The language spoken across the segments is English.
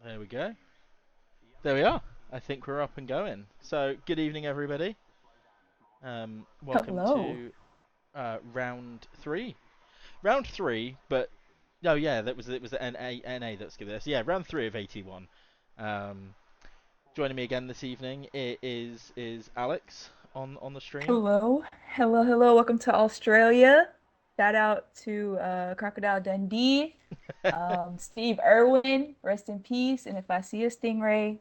There we go. There we are. I think we're up and going. So, good evening, everybody. Welcome Hello. to round three. Round three, but oh yeah, it was the NA that's giving us. Yeah, round three of AT1. Um, Joining me again this evening is Alex on the stream. Hello. Hello, hello. Welcome to Australia. Shout out to Crocodile Dundee, Steve Irwin, rest in peace. And if I see a stingray,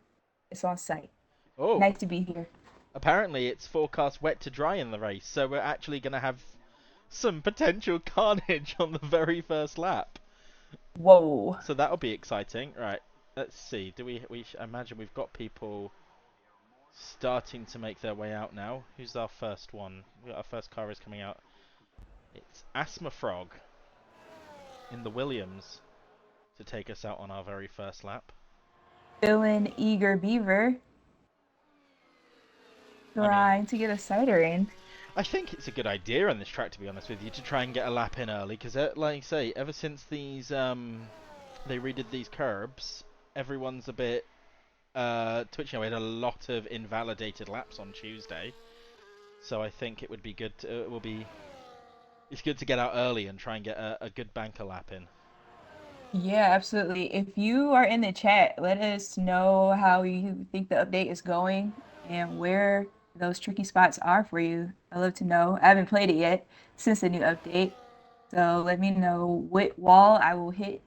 it's on site. Oh, Nice to be here. apparently it's forecast wet to dry in the race, so we're actually going to have some potential carnage on the very first lap. Whoa. So that'll be exciting. Right. Let's see. Do we imagine we've got people starting to make their way out now. Who's our first one? Our first car is coming out. It's Asthma Frog in the Williams to take us out on our very first lap. Feeling eager beaver, I mean, trying to get a cider in. I think it's a good idea on this track, to be honest with you, to try and get a lap in early, because, like I say, ever since they redid these curbs, everyone's a bit twitching. We had a lot of invalidated laps on Tuesday, so I think it would be good. It's good to get out early and try and get a good banker lap in. Yeah, absolutely. If you are in the chat, let us know how you think the update is going and where those tricky spots are for you. I'd love to know. I haven't played it yet since the new update. So let me know what wall I will hit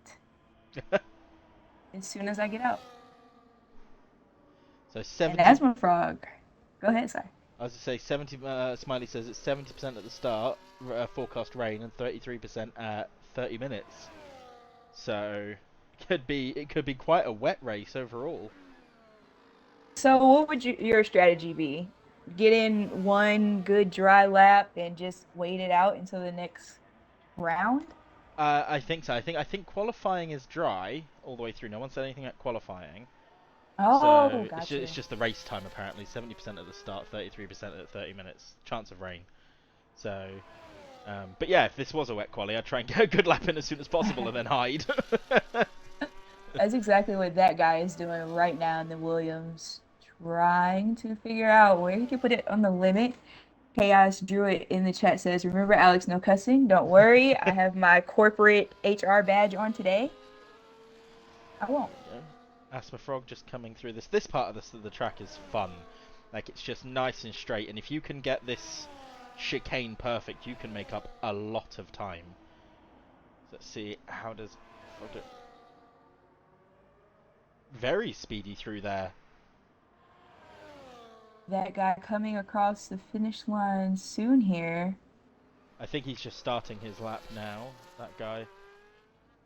as soon as I get out. So And 70, Asthma Frog, go ahead, sorry. I was to say 70. Smiley says it's 70% at the start, forecast rain, and 33% at 30 minutes. So it could be quite a wet race overall. So what would your strategy be? Get in one good dry lap and just wait it out until the next round? I think so. I think qualifying is dry all the way through. No one said anything at qualifying. Oh, So it's got just, it's you. just the race time apparently. 70% at the start, 33% at 30 minutes. Chance of rain. So, but yeah, if this was a wet quali, I'd try and get a good lap in as soon as possible and then hide. That's exactly what that guy is doing right now in the Williams, trying to figure out where he can put it on the limit. Chaos Druid in the chat says, "Remember, Alex, no cussing. Don't worry. I have my corporate HR badge on today. I won't." There we go. Asthma Frog just coming through this. This part of the track is fun. Like it's just nice and straight, and if you can get this chicane perfect, you can make up a lot of time. So let's see how does Frog do. Very speedy through there. That guy coming across the finish line soon here. I think he's just starting his lap now. That guy.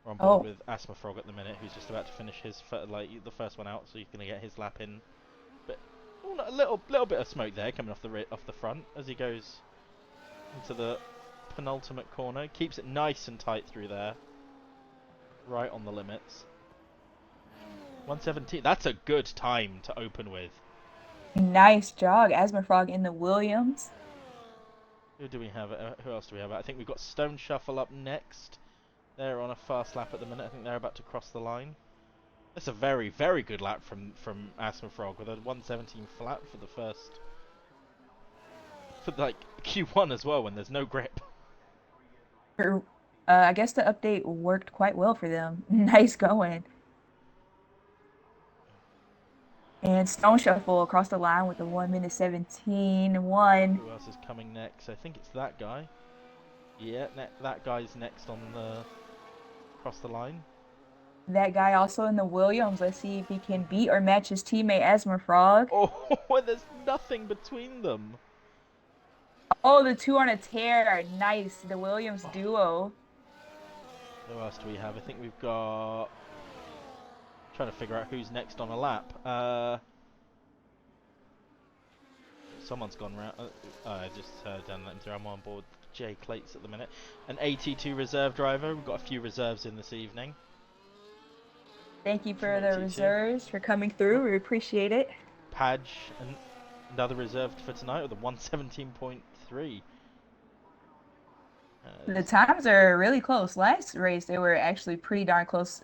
We're on board Oh, with Asthma Frog at the minute, who's just about to finish his like the first one out, so he's gonna get his lap in. But oh, no, a little bit of smoke there coming off the front as he goes into the penultimate corner. Keeps it nice and tight through there, right on the limits. 117. That's a good time to open with. nice jog. Asthma Frog in the Williams. Who do we have? Who else do we have? I think we've got Stone Shuffle up next. They're on a fast lap at the minute. I think they're about to cross the line. That's a very good lap from Asthma Frog with a 117 flat for the first for like Q1 as well when there's no grip. I guess the update worked quite well for them. Nice going. And Stone Shuffle across the line with the 1 minute 17 1. Who else is coming next? I think it's that guy. Yeah, that guy's next on the across the line. That guy also in the Williams. Let's see if he can beat or match his teammate Asthma Frog. Oh, there's nothing between them. Oh, the two on a tear. Nice. The Williams Oh, duo. who else do we have? I think we've got. Trying to figure out who's next on a lap. Someone's gone round. I just done them through. I'm on board Jay Clates at the minute. An AT2 reserve driver. We've got a few reserves in this evening Thank you from for the AT2. reserves for coming through. We appreciate it. Padge and another reserved for tonight with a 117.3. The times are really close. Last race, they were actually pretty darn close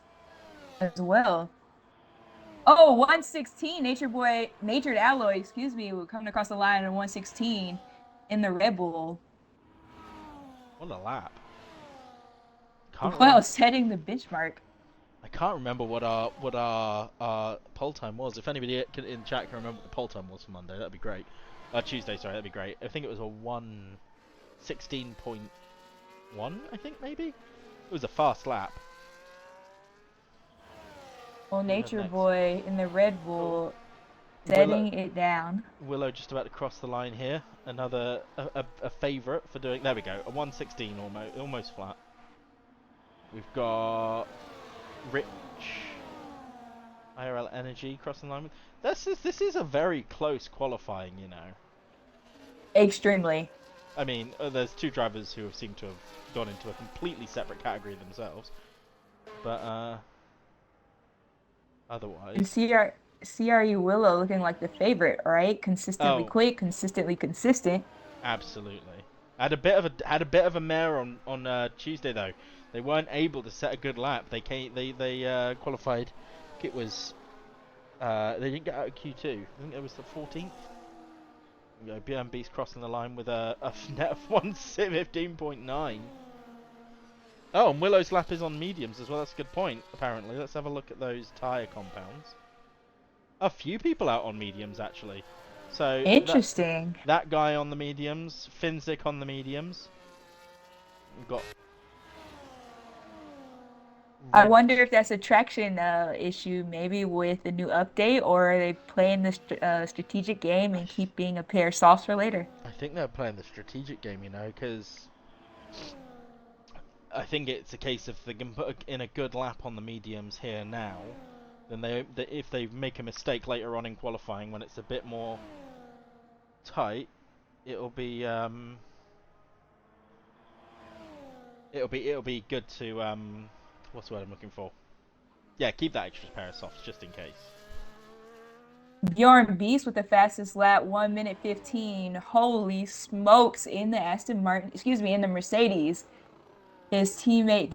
as well. Oh, 116, Natured Alloy, excuse me, coming across the line at 116 in the Red Bull. What a lap! Can't Well, remember. setting the benchmark. I can't remember what our poll time was. If anybody in chat can remember what the poll time was for Monday, that'd be great. Tuesday, sorry, that'd be great. I think it was a 1:16.1. I think maybe it was a fast lap. Well, Who we have Nature next? Boy in the Red Oh, Bull, Willow. setting it down. Willow just about to cross the line here. Another a favourite for doing. There we go. A 1:16 almost flat. We've got Rich IRL Energy crossing the line. This is a very close qualifying, you know. Extremely. I mean, there's two drivers who have seemed to have gone into a completely separate category themselves, but And otherwise, CRE Willow looking like the favorite, right? Consistently oh, quick, consistently consistent. absolutely. Had a bit of a mare on Tuesday though. They weren't able to set a good lap. They qualified. I think it was they didn't get out of Q2. I think it was the 14th. You know, BM Beast crossing the line with a net of 1:15.9. Oh, and Willow's lap is on mediums as well. That's a good point, apparently. Let's have a look at those tyre compounds. A few people out on mediums, actually. So, Interesting. that guy on the mediums, Finzik on the mediums. We've got I Red... wonder if that's a traction issue, maybe with the new update, or are they playing the strategic game I, and keeping a pair soft for later? I think they're playing the strategic game, you know, because I think it's a case of they can put in a good lap on the mediums here now, then if they make a mistake later on in qualifying when it's a bit more tight, it'll be it'll be good to what's the word I'm looking for? Yeah, keep that extra pair of softs just in case. Bjorn Beast with the fastest lap, 1 minute 15. Holy smokes, in the Aston Martin, excuse me, in the Mercedes. His teammate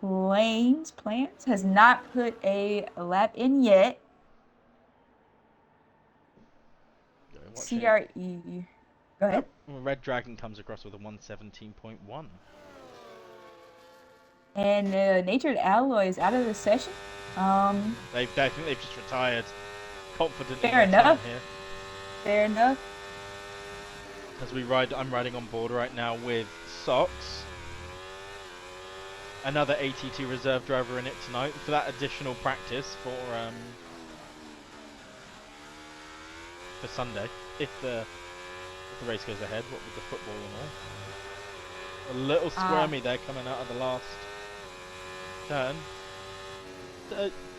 ExoticPla1ns has not put a lap in yet. Watching. CRE. Go Oh, ahead. Red Dragon comes across with a 1:17.1. And Natured Alloy is out of the session. I think they've just retired, confident in Fair their time enough. here. Fair enough. As I'm riding on board right now with Sox, another AT2 reserve driver in it tonight for that additional practice for Sunday if the race goes ahead. What with the football and all, a little squirmy there coming out of the last turn.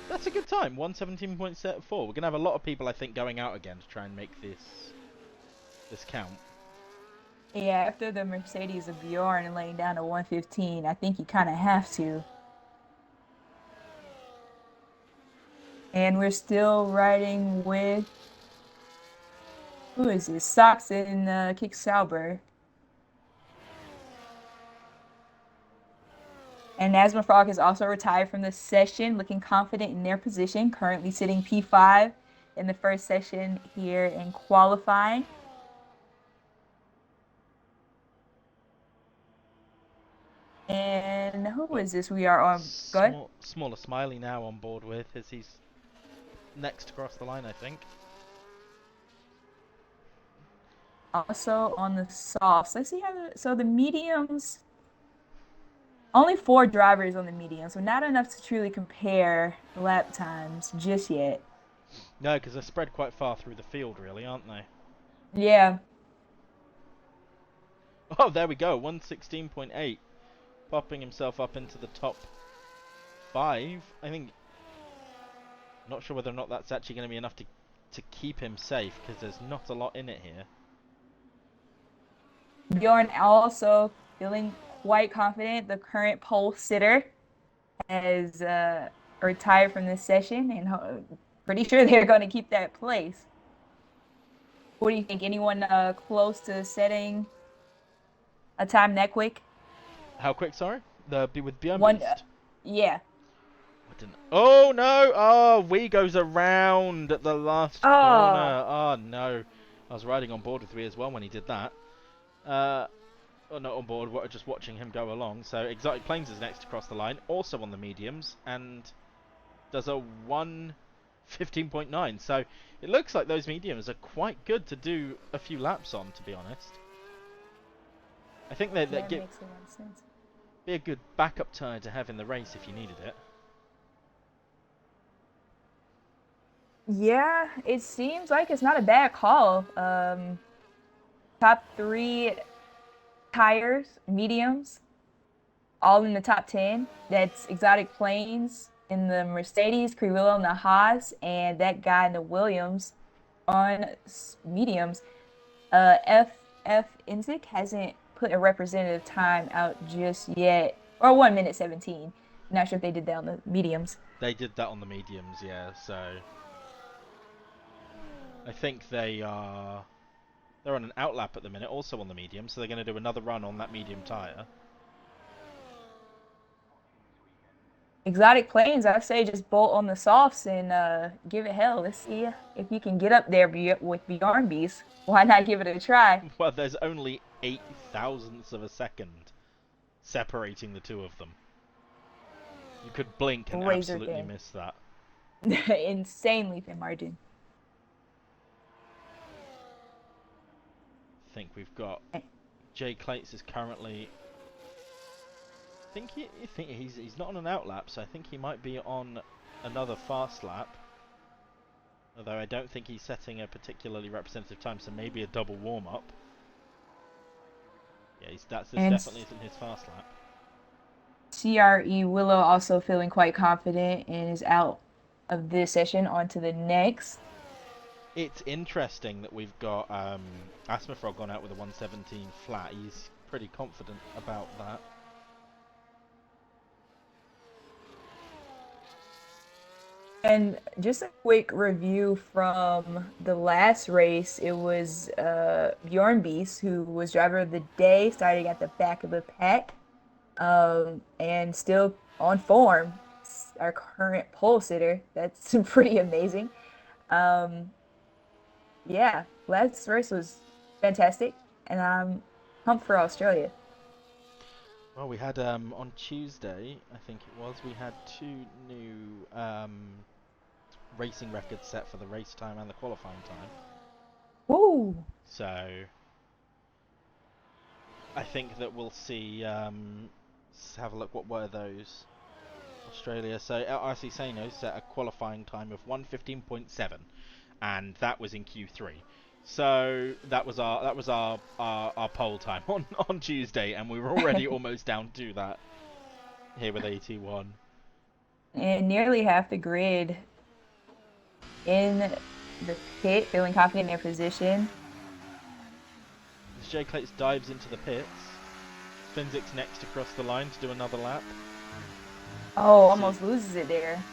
That's a good time. 1:17.4. We're gonna have a lot of people, I think, going out again to try and make this count. Yeah, after the Mercedes of Bjorn laying down to 115, I think you kind of have to. And we're still riding with, who is this? Sox and Kick Sauber. And Nasma Frog is also retired from the session, looking confident in their position, currently sitting P5 in the first session here in qualifying. And who is this? We are on. Go ahead. SmallerSmiley now on board with as he's next across the line, I think. Also on the softs. Let's see so the mediums, only 4 drivers on the medium, so not enough to truly compare lap times just yet. No, because they're spread quite far through the field, really, aren't they? Yeah. Oh, there we go. 1:16.8, popping himself up into the top 5. I think. Not sure whether or not that's actually going to be enough to keep him safe, because there's not a lot in it here. Bjorn also feeling quite confident. The current pole sitter has retired from this session, and pretty sure they're going to keep that place. What do you think? Anyone close to setting a time that quick? How quick, sorry? With Bjorn One, Beast? yeah. didn't. Oh no! Oh, Wee goes around at the last Oh, corner. Oh no! I was riding on board with Wee as well when he did that. Well, not on board, just watching him go along. So ExoticPla1ns is next to cross the line, also on the mediums, and does a 1:15.9. So it looks like those mediums are quite good to do a few laps on, to be honest. I think that that give makes a lot of sense. be a good backup tire to have in the race if you needed it. Yeah, it seems like it's not a bad call. Top three tires, mediums, all in the top 10. That's ExoticPla1ns in the Mercedes, CRE Willow in the Haas, and that guy in the Williams on mediums. FF Inzik hasn't put a representative time out just yet, or 1 minute 17. Not sure if they did that on the mediums. They did that on the mediums, yeah. So I think they're on an outlap at the minute, also on the medium. So they're going to do another run on that medium tire. ExoticPla1ns, I say just bolt on the softs and give it hell. Let's see if you can get up there with Bjorn Why not give it a try? Well, there's only 8 thousandths of a second separating the two of them. You could blink and Razor absolutely thin. miss that. Insanely thin margin. I think we've got Jay Clates is currently. I think he's not on an outlap, so I think he might be on another fast lap. Although I don't think he's setting a particularly representative time, so maybe a double warm up. Yeah, this And definitely isn't his fast lap. CRE Willow also feeling quite confident and is out of this session onto the next. It's interesting that we've got Asmafrog gone out with a 117 flat. He's pretty confident about that. And just a quick review from the last race. It was Bjorn who was driver of the day, starting at the back of the pack, and still on form. Our current pole sitter. That's pretty amazing. Um, yeah, last race was fantastic, and I'm pumped for Australia. Well, we had on Tuesday, I think it was, we had 2 new racing records set for the race time and the qualifying time. Woo! So I think that we'll see. Let's have a look. What were those? Australia. So RC Sano set a qualifying time of 1:15.7, and that was in Q3. So that was our pole time on Tuesday, and we were already almost down to that here with AT1. And nearly half the grid in the pit, feeling confident in their position. As Jay Clates dives into the pits, Finzik's next across the line to do another lap. Oh, almost loses it there.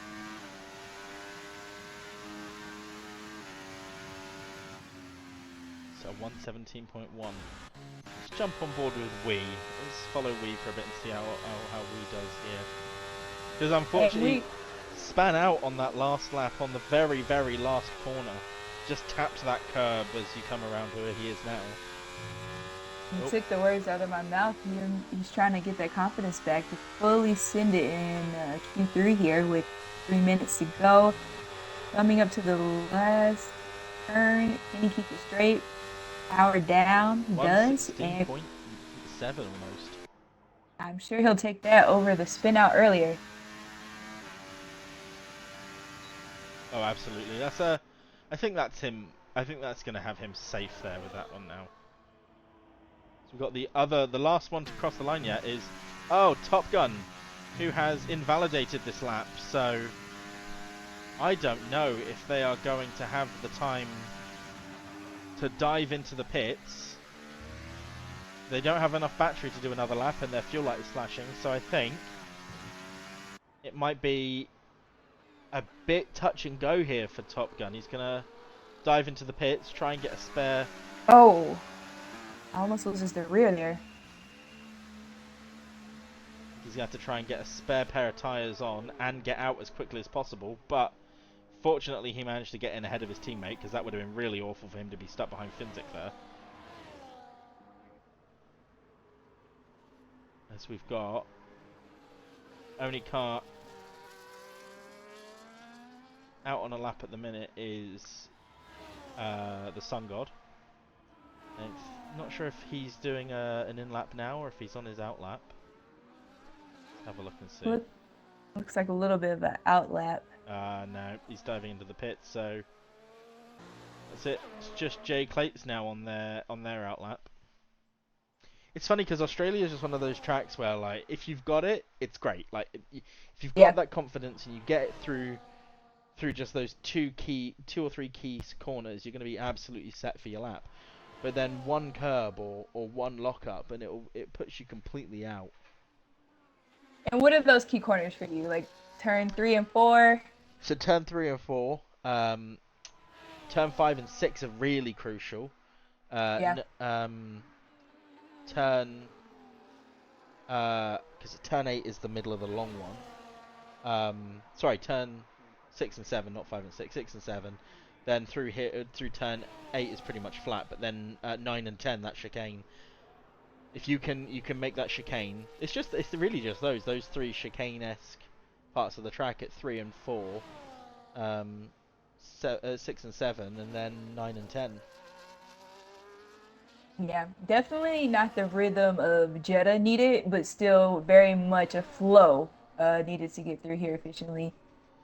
So 1:17.1. Let's jump on board with Wee. Let's follow Wee for a bit and see how Wee does here. Because unfortunately, span out on that last lap on the very, very last corner. Just tapped that curb as you come around where he is now. You took the words out of my mouth. He's trying to get that confidence back to fully send it in Q3 here with 3 minutes to go. Coming up to the last turn. Can he keep it straight? Power down. He does. And 1:16.7 almost. I'm sure he'll take that over the spin out earlier. Oh, absolutely. I think that's him. I think that's going to have him safe there with that one now. So we've got the last one to cross the line yet is, Top Gun, who has invalidated this lap. So I don't know if they are going to have the time to dive into the pits. They don't have enough battery to do another lap, and their fuel light is flashing. So I think it might be a bit touch and go here for Top Gun. He's gonna dive into the pits, try and get a spare. Oh, almost loses the rear there. He's going to have to try and get a spare pair of tyres on and get out as quickly as possible, but fortunately he managed to get in ahead of his teammate, because that would have been really awful for him to be stuck behind Finzik there. As we've got only car out on a lap at the minute is the Sun God. And not sure if he's doing an in-lap now or if he's on his out-lap. Let's have a look and see. Looks like a little bit of an out-lap. No, he's diving into the pits, so that's it. It's just Jay Clates now on their out-lap. It's funny because Australia is just one of those tracks where, like, if you've got it, it's great. Like, if you've got that confidence and you get it through just those two or three key corners, you're going to be absolutely set for your lap. But then one curb or one lockup, and it puts you completely out. And what are those key corners for you? Like turn 3 and 4? So turn 3 and 4, turn 5 and 6 are really crucial. Turn, because turn 8 is the middle of the long one. Sorry, turn 6 and 7, not 5 and 6. 6 and 7. Then through turn 8 is pretty much flat, but then 9 and 10, that chicane. If you can make that chicane, it's really just those three chicane-esque parts of the track at 3 and 4, 6 and 7, and then 9 and 10. Yeah, definitely not the rhythm of Jeddah needed, but still very much a flow needed to get through here efficiently.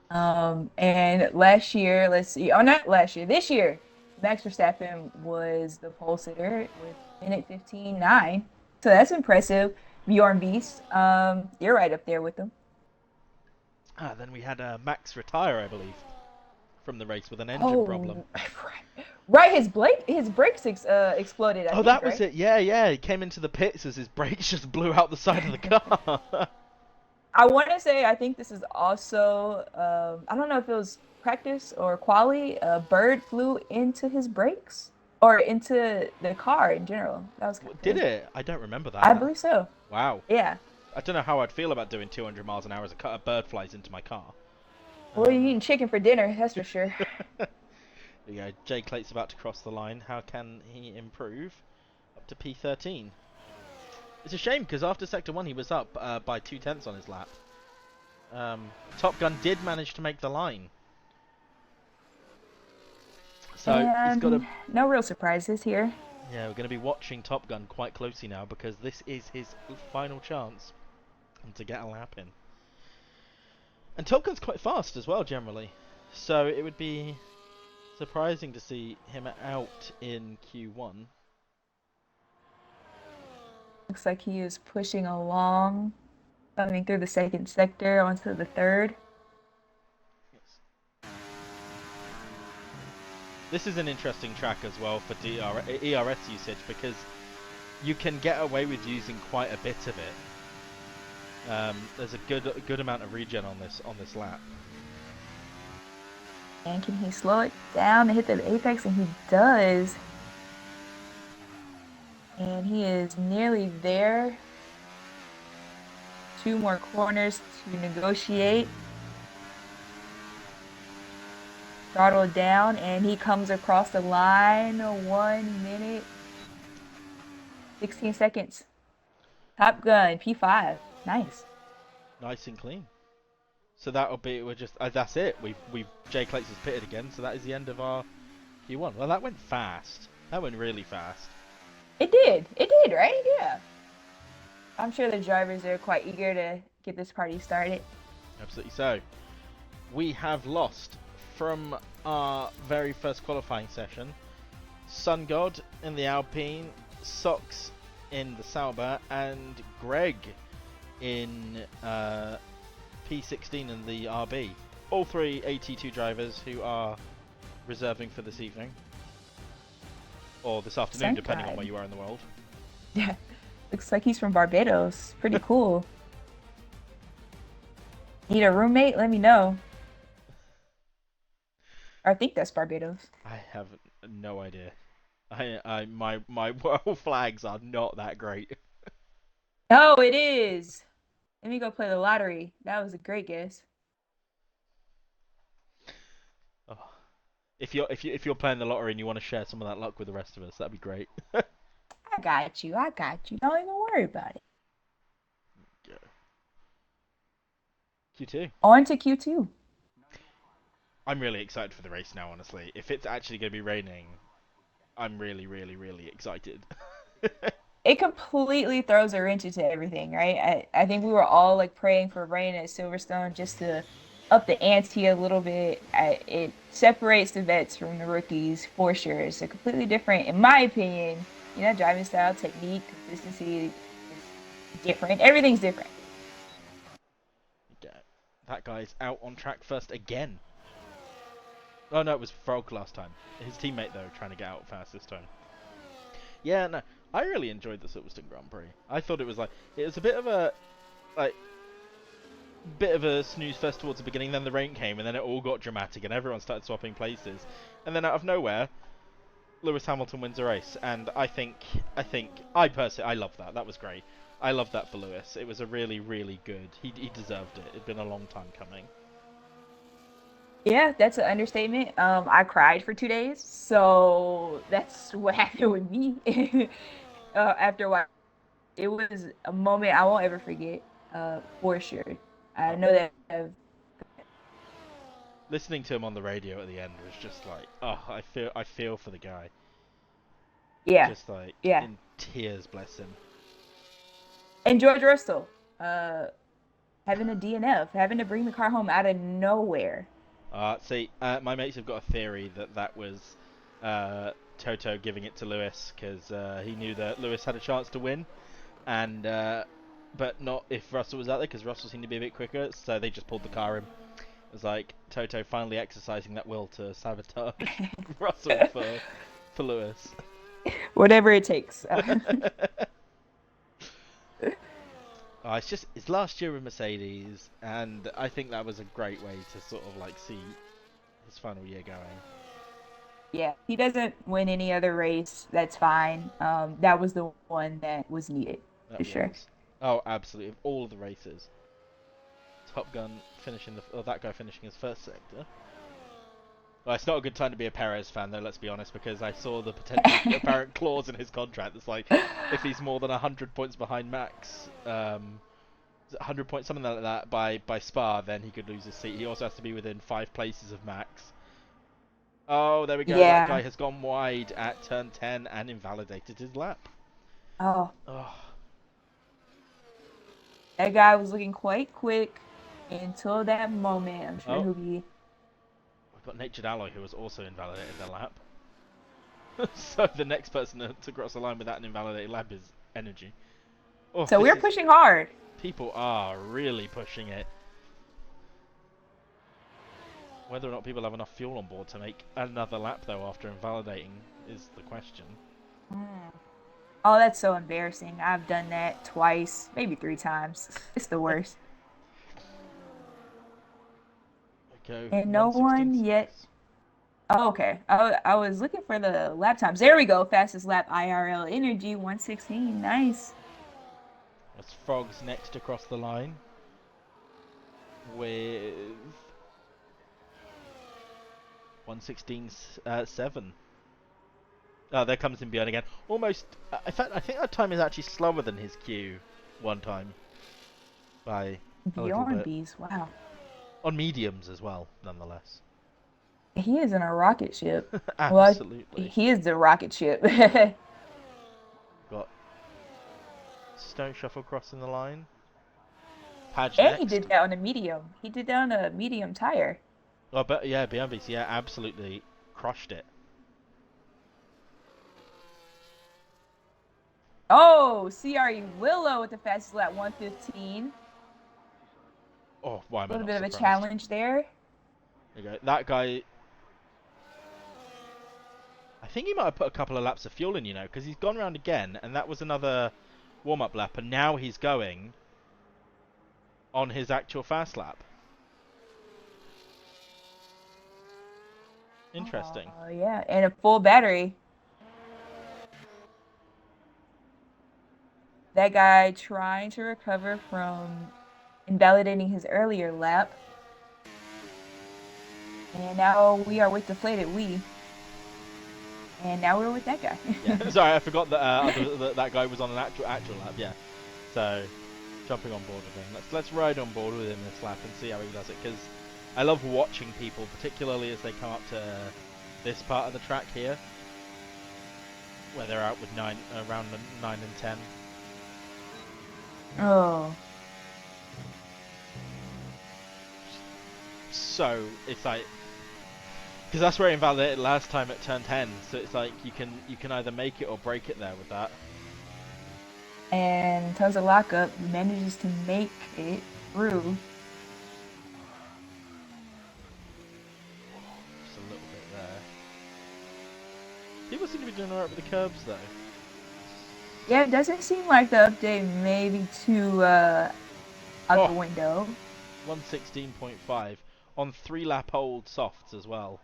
And last year, let's see, oh, not last year, this year, Max Verstappen was the pole sitter with minute 15.9. So that's impressive. Bjorn Beast, you're right up there with them. Then we had Max retire, I believe, from the race with an engine problem. Right, his brakes exploded. Oh, that was it. Yeah. He came into the pits as his brakes just blew out the side of the car. I want to say, I think this is also, I don't know if it was practice or quali. A bird flew into his brakes or into the car in general. That was Did it? I don't remember that. I believe so. Wow. Yeah. I don't know how I'd feel about doing 200 miles an hour as a bird flies into my car. Well, you're eating chicken for dinner, that's for sure. There you go. Jay Clate's about to cross the line. How can he improve? Up to P13. It's a shame because after Sector 1 he was up by 0.2 on his lap. Top Gun did manage to make the line. So he's got no real surprises here. Yeah, we're going to be watching Top Gun quite closely now because this is his final chance to get a lap in. And Top Gun's quite fast as well, generally. So it would be surprising to see him out in Q1. Looks like he is pushing along, coming through the second sector onto the third. This is an interesting track as well for ERS usage because you can get away with using quite a bit of it. There's a good amount of regen on this lap. And can he slow it down and hit the apex? And he does. And he is nearly there. 2 more corners to negotiate. Throttle down, and he comes across the line. 1 minute, 16 seconds. Top Gun, P5. Nice. Nice and clean. So that'll be, that's it. Jay Clates has pitted again, so that is the end of our Q1. Well, that went fast. That went really fast. It did, right? Yeah. I'm sure the drivers are quite eager to get this party started. Absolutely so. We have lost from our very first qualifying session. Sun God in the Alpine, Sox in the Sauber, and Greg in P16 in the RB. All 3 AT2 drivers who are reserving for this evening. Or this afternoon, depending on where you are in the world. Yeah, looks like he's from Barbados. Pretty cool. Need a roommate? Let me know. I think that's Barbados. I have no idea. My world flags are not that great. Oh, it is. Let me go play the lottery. That was a great guess. Oh. If you're playing the lottery and you want to share some of that luck with the rest of us, that'd be great. I got you. I got you. Don't even worry about it. Go. Q2. On to Q2. I'm really excited for the race now, honestly. If it's actually going to be raining, I'm really, really, really excited. It completely throws a wrench into everything, right? I think we were all like praying for rain at Silverstone just to up the ante a little bit. It separates the vets from the rookies for sure. It's a completely different, in my opinion, driving style, technique, consistency is different. Everything's different. Yeah. That guy's out on track first again. Oh no, it was Frog last time. His teammate though, trying to get out fast this time. Yeah, no, I really enjoyed the Silverstone Grand Prix. I thought it was a bit of a like bit of a snooze fest towards the beginning. Then the rain came, and then it all got dramatic, and everyone started swapping places. And then out of nowhere, Lewis Hamilton wins a race, and I personally I love that. That was great. I love that for Lewis. It was a really, really good. He deserved it. It'd been a long time coming. Yeah, that's an understatement. I cried for 2 days, so that's what happened with me. After a while, it was a moment I won't ever forget. For sure. I Oh, know that I've, listening to him on the radio at the end was just like, oh, I feel for the guy. yeah, Just like yeah. in tears, bless him. And George Russell, uh, having a DNF, having to bring the car home out of nowhere. See, my mates have got a theory that was uh, Toto giving it to Lewis because he knew that Lewis had a chance to win, and but not if Russell was out there because Russell seemed to be a bit quicker, so they just pulled the car in. It was like Toto finally exercising that will to sabotage Russell for Lewis. Whatever it takes. It's just it's last year with Mercedes, and I think that was a great way to sort of like see his final year going. Yeah, he doesn't win any other race. That's fine. That was the one that was needed for That sure. was. Oh, absolutely. Of all of the races, Top Gun finishing that guy finishing his first sector. Well, it's not a good time to be a Perez fan, though. Let's be honest, because I saw the potential apparent clause in his contract that's like, if he's more than 100 points behind Max, 100 points, something like that, by Spa, then he could lose his seat. He also has to be within 5 places of Max. Oh, there we go. That guy Yeah. has gone wide at turn 10 and invalidated his lap. Oh, Oh, that guy was looking quite quick until that moment. I'm sure oh, he'll be. we've got Natured Alloy who has also invalidated their lap. So the next person to cross the line without an invalidated lap is Energy. Oh, So this we're is pushing hard. people are really pushing it. Whether or not people have enough fuel on board to make another lap though after invalidating is the question. Mm. Oh, that's so embarrassing. I've done that twice, maybe 3 times. It's the worst. Go And no one 1:16.6. yet. Oh, okay. I was looking for the lap times. There we go. Fastest lap IRL Energy 116. Nice. As Frog's next across the line with 1:16.7. Oh, there comes in Bjorn again. Almost. In fact, I think that time is actually slower than his Q one time by a little Bjorn bit. Beast. Wow. On mediums as well, nonetheless. He is in a rocket ship. Well, Absolutely. he is the rocket ship. Got Stone Shuffle crossing the line. Padge And he next. did that on a medium. He did that on a medium tire. Oh, but yeah, BMBC, yeah, absolutely crushed it. Oh, CRE Willow with the fastest lap 115. Oh, why am A I little not bit of a surprised? challenge there. There you go. That guy, I think he might have put a couple of laps of fuel in, because he's gone round again, and that was another warm-up lap, and now he's going on his actual fast lap. Interesting. Oh, yeah. And a full battery. That guy trying to recover from invalidating his earlier lap. And now we are with DeflatedWee. And now we're with that guy. Yeah, sorry, I forgot that that guy was on an actual lap. Yeah, so jumping on board with him. Let's ride on board with him this lap and see how he does it, because I love watching people, particularly as they come up to this part of the track here, where they're out with around 9 and 10. Oh. So it's like, because that's where I invalidated last time at turn 10. So it's like you can either make it or break it there with that. And tons of lockup manages to make it through. Just a little bit there. People seem to be doing alright with the curbs though. Yeah, it doesn't seem like the update maybe too out the window. 116.5 on 3 lap old softs as well.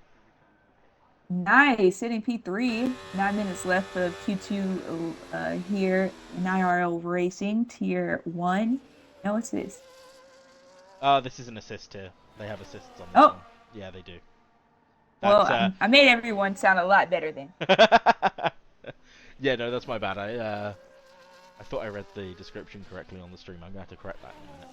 Nice, sitting P3. 9 minutes left for Q2 here in IRL Racing Tier 1. Now what's this? This is an assist here. They have assists on this one. Yeah, they do. That's, well, I made everyone sound a lot better then. Yeah, no, that's my bad. I thought I read the description correctly on the stream. I'm going to have to correct that in a minute.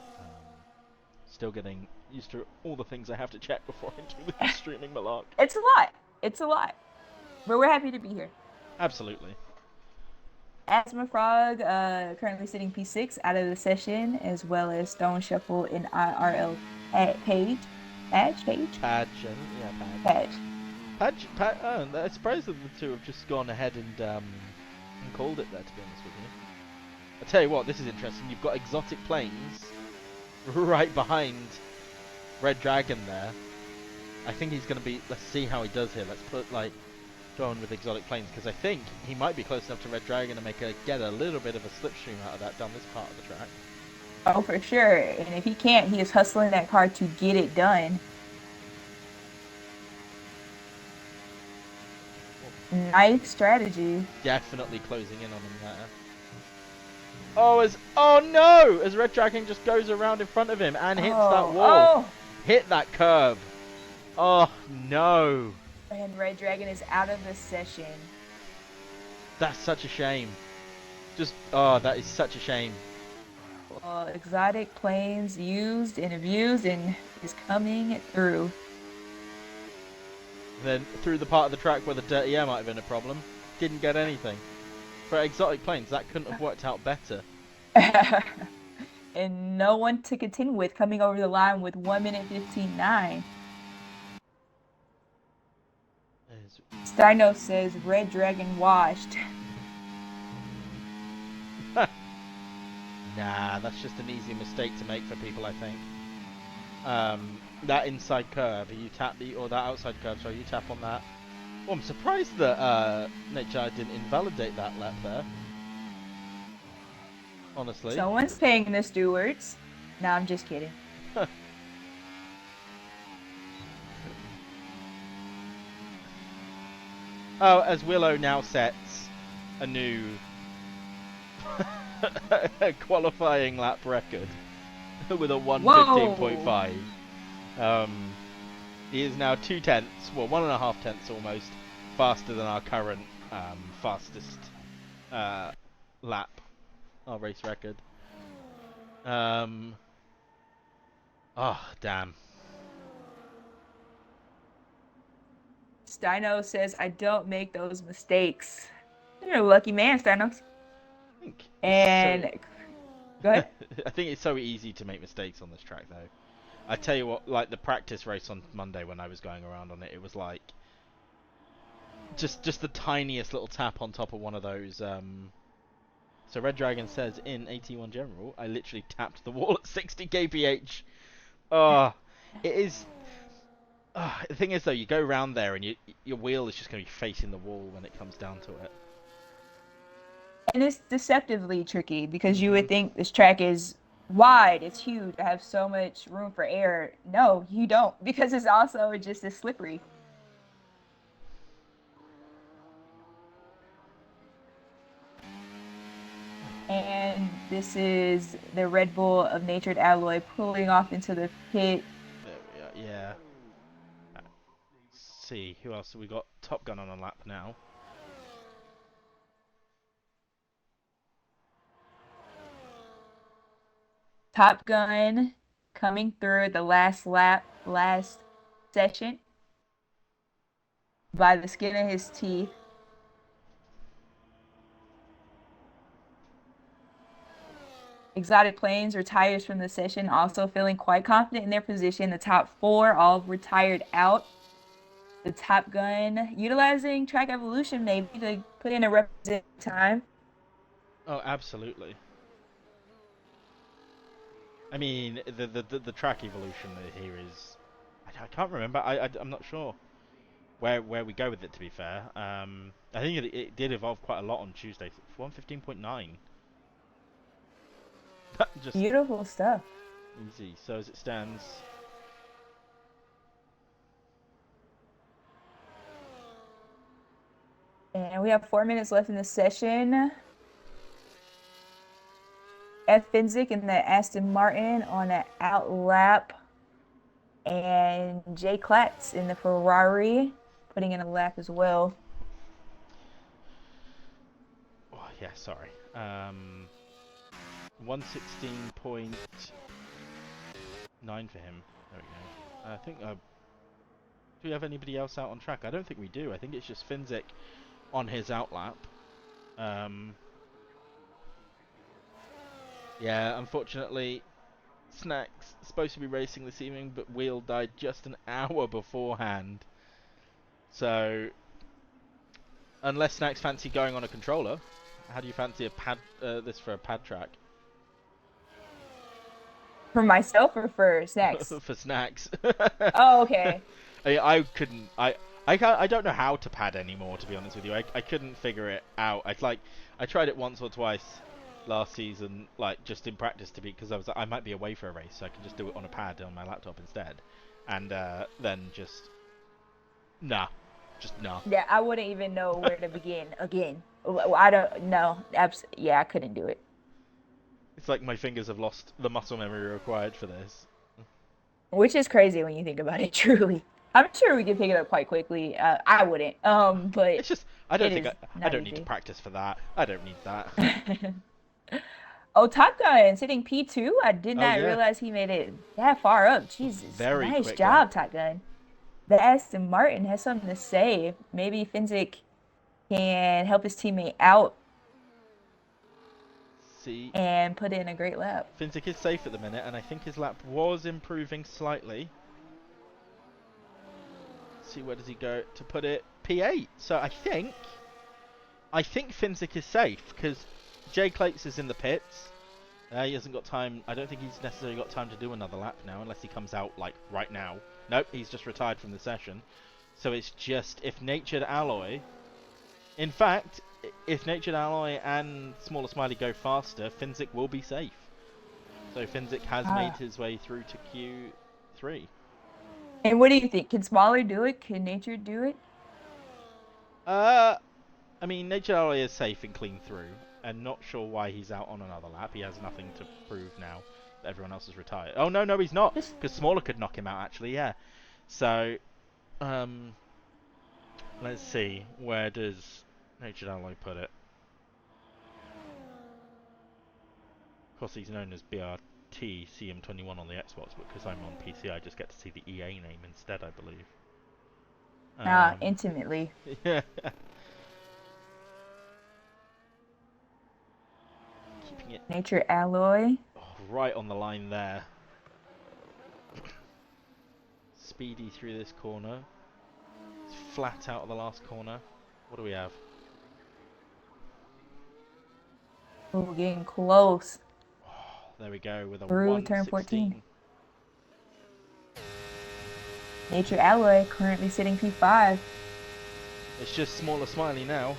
Still getting used to all the things I have to check before I do the streaming malark. It's a lot. It's a lot. But we're happy to be here. Absolutely. Asthma Frog currently sitting P6 out of the session, as well as Stone Shuffle and IRL Padge. I'm surprised that the two have just gone ahead and called it there, to be honest with you. I tell you what, this is interesting. You've got ExoticPla1ns right behind Red Dragon there. I think he's going to be... Let's see how he does here. Let's put, like, going with ExoticPla1ns, because I think he might be close enough to Red Dragon to get a little bit of a slipstream out of that down this part of the track. Oh, for sure. And if he can't, he is hustling that car to get it done. Nice strategy. Definitely closing in on him there. Oh no! As Red Dragon just goes around in front of him and hits that wall. Hit that curb. Oh no! And Red Dragon is out of the session. That's such a shame. That is such a shame. ExoticPla1ns used and abused and is coming through. Then through the part of the track where the dirty air might have been a problem, didn't get anything. For ExoticPla1ns, that couldn't have worked out better. And no one to contend with, coming over the line with 1 minute 15.9. Steino says Red Dragon washed. Nah, that's just an easy mistake to make for people, I think. That inside curve, or that outside curve, sorry, you tap on that. Well, I'm surprised that Nature didn't invalidate that lap there. Honestly. Someone's paying the stewards. No, I'm just kidding. Oh, as Willow now sets a new qualifying lap record with a 1:15.5. He is now 2/10, well 1.5 tenths almost, faster than our current fastest lap, our race record. Oh, damn. Steino says, I don't make those mistakes. You're a lucky man, Steino. And go ahead. I think it's so easy to make mistakes on this track, though. I tell you what, like the practice race on Monday when I was going around on it, it was like just the tiniest little tap on top of one of those. So Red Dragon says in AT1 General, I literally tapped the wall at 60 kph. It is. The thing is, though, you go around there and your wheel is just going to be facing the wall when it comes down to it. And it's deceptively tricky because you would think this track is wide, it's huge, I have so much room for air. No, you don't, because it's also just as slippery. And this is the Red Bull of Natured Alloy pulling off into the pit. There we are. Yeah. Let's see who else we got. Top Gun on a lap now. Top Gun coming through the last lap, last session by the skin of his teeth. ExoticPla1ns retires from the session, also feeling quite confident in their position. The top four all retired out. The Top Gun utilizing track evolution maybe to put in a representative time. Oh, absolutely. I mean, the track evolution here is... I can't remember. I'm not sure where we go with it, to be fair. I think it did evolve quite a lot on Tuesday. 115.9. Just Beautiful stuff. easy. So as it stands... And we have 4 minutes left in the session. F. Finzik in the Aston Martin on an out lap. And Jay Klatz in the Ferrari putting in a lap as well. Oh, yeah, sorry. 116.9 for him. There we go. I think... do we have anybody else out on track? I don't think we do. I think it's just Finzik on his outlap. Yeah, unfortunately, Snacks supposed to be racing this evening, but Wheel died just an hour beforehand. So, unless Snacks fancy going on a controller, how do you fancy a pad? This for a pad track? For myself or for Snacks? For Snacks. Oh, okay. I couldn't. I can't. I don't know how to pad anymore. To be honest with you, I couldn't figure it out. I tried it once or twice last season, like just in practice because I was like, I might be away for a race, so I can just do it on a pad on my laptop instead, and then just nah. Yeah, I wouldn't even know where to begin again. I don't know. Yeah, I couldn't do it. It's like my fingers have lost the muscle memory required for this. Which is crazy when you think about it, truly. I'm sure we can pick it up quite quickly. I wouldn't. But It's just I don't it think is I not don't need to easy. practice for that. I don't need that. Oh, Top Gun sitting P2. I did Oh not yeah, realize he made it that far up. Jesus. very Nice quick lap. job, Top Gun. The Aston Martin has something to say. Maybe Finzik can help his teammate out See, and put in a great lap. Finzik is safe at the minute, and I think his lap was improving slightly. See, where does he go to put it? P8. So I think Finzik is safe because Jay Clates is in the pits. He hasn't got time. I don't think he's necessarily got time to do another lap now, unless he comes out like right now. Nope, he's just retired from the session. So it's just if Natured Alloy. In fact, if Natured Alloy and SmallerSmiley go faster, Finzik will be safe. So Finzik has made his way through to Q3. And what do you think? Can Smaller do it? Can Nature do it? I mean, Natured Alloy is safe and clean through, and not sure why he's out on another lap. He has nothing to prove now that everyone else is retired. Oh no, he's not, Just because Smaller could knock him out actually. Yeah. So, let's see, where does Natured Alloy put it? Of course, he's known as BRT CM21 on the Xbox, but because I'm on PC, I just get to see the EA name instead, I believe. intimately. Yeah. Keeping it Nature Alloy. right on the line there. Speedy through this corner. It's flat out of the last corner. What do we have? Ooh, getting close. Oh, there we go with a Through turn 14. 116. Nature Alloy currently sitting P5. It's just SmallerSmiley now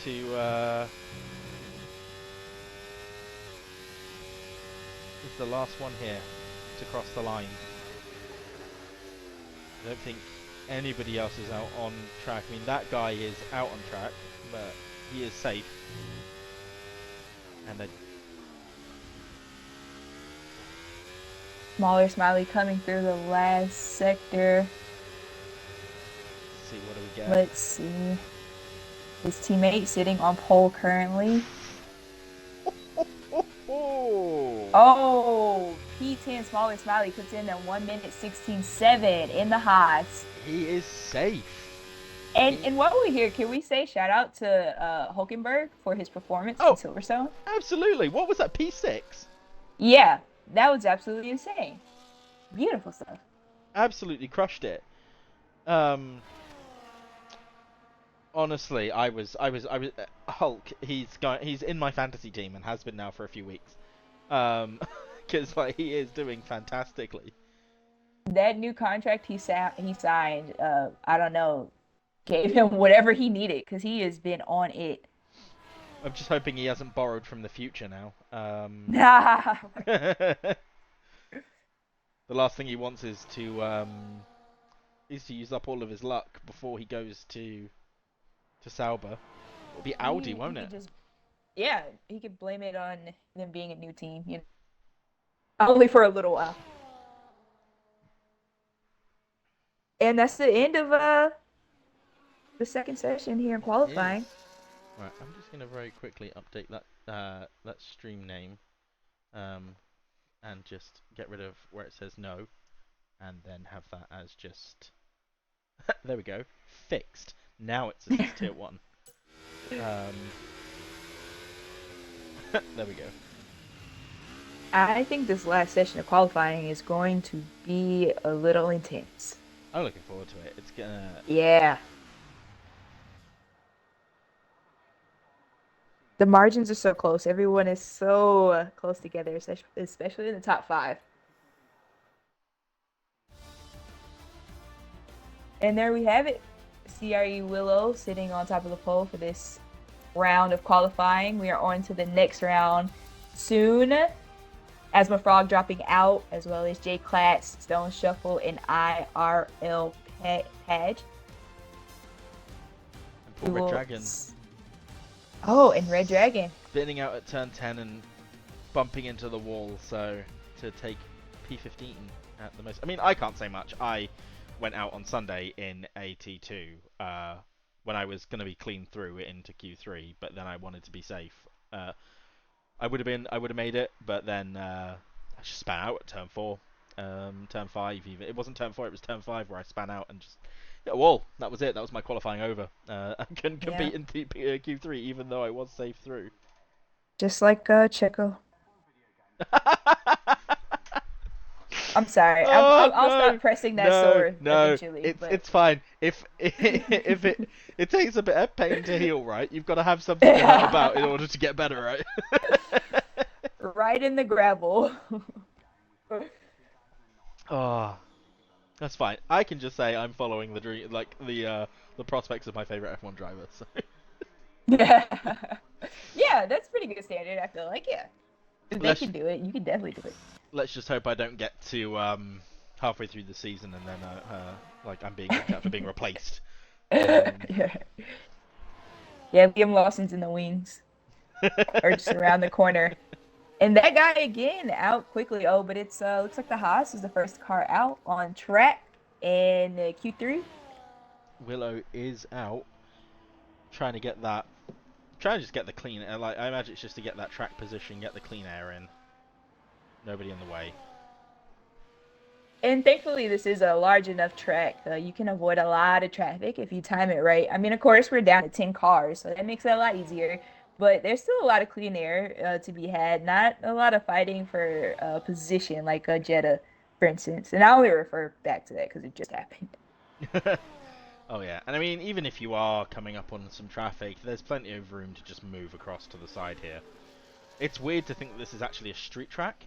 to is the last one here to cross the line. I don't think anybody else is out on track. I mean, that guy is out on track, but he is safe. And then SmallerSmiley coming through the last sector. see, what do we get? Let's see. His teammate sitting on pole currently. Oh, P10 SmallerSmiley puts in a 1 minute 16.7 in the highs. He is safe. And what we hear, can we say shout out to Hulkenberg for his performance in Silverstone? Absolutely. What was that, P6? Yeah, that was absolutely insane. Beautiful stuff. Absolutely crushed it. Honestly, I was Hulk. He's in my fantasy team and has been now for a few weeks. Because like he is doing fantastically. That new contract he signed, I don't know, gave him whatever he needed because he has been on it. I'm just hoping he hasn't borrowed from the future now. The last thing he wants is to use up all of his luck before he goes to Sauber. It'll be Audi, won't it? Yeah, he could blame it on them being a new team, you know, only for a little while. And that's the end of the second session here in qualifying. Right, I'm just gonna very quickly update that stream name, and just get rid of where it says no, and then have that as just there we go, fixed. Now it says it's tier 1. There we go. I think this last session of qualifying is going to be a little intense. I'm looking forward to it. It's gonna... Yeah. The margins are so close. Everyone is so close together, especially in the top 5. And there we have it. CRE Willow sitting on top of the pole for this round of qualifying. We are on to the next round soon. Asthma Frog dropping out, as well as J Class, Stone Shuffle, and IIRL Padge. And poor Red Dragon. Oh, and Red Dragon. Spinning out at turn 10 and bumping into the wall, so to take P15 at the most. I mean, I can't say much. I went out on Sunday in AT2 when I was going to be clean through into Q3, but then I wanted to be safe. I would have made it, but then I just span out at turn 4, turn 5 even. It wasn't turn 4, it was turn 5 where I span out and just hit a wall. That was it. That was my qualifying over. I couldn't compete in Q3 even though I was safe through. Just like Checo. I'm sorry. I'll stop pressing that sword eventually. It's fine. If it takes a bit of pain to heal, right? You've got to have something to hurt about in order to get better, right? Right in the gravel. Oh, that's fine. I can just say I'm following the dream, like the prospects of my favorite F1 driver. So. Yeah, that's pretty good standard. I feel like if they can do it, you can definitely do it. Let's just hope I don't get to halfway through the season and then like I'm being looked at for being replaced. Yeah, Liam Lawson's in the wings, or just around the corner. And that guy again out quickly. Oh, but it's looks like the Haas is the first car out on track in Q3. Willow is out, trying to just get the clean air. Like I imagine it's just to get that track position, get the clean air in. Nobody in the way. And thankfully, this is a large enough track. You can avoid a lot of traffic if you time it right. I mean, of course, we're down to 10 cars, so that makes it a lot easier. But there's still a lot of clean air to be had. Not a lot of fighting for position like Jeddah, for instance. And I only refer back to that because it just happened. Oh yeah, and I mean, even if you are coming up on some traffic, there's plenty of room to just move across to the side here. It's weird to think that this is actually a street track.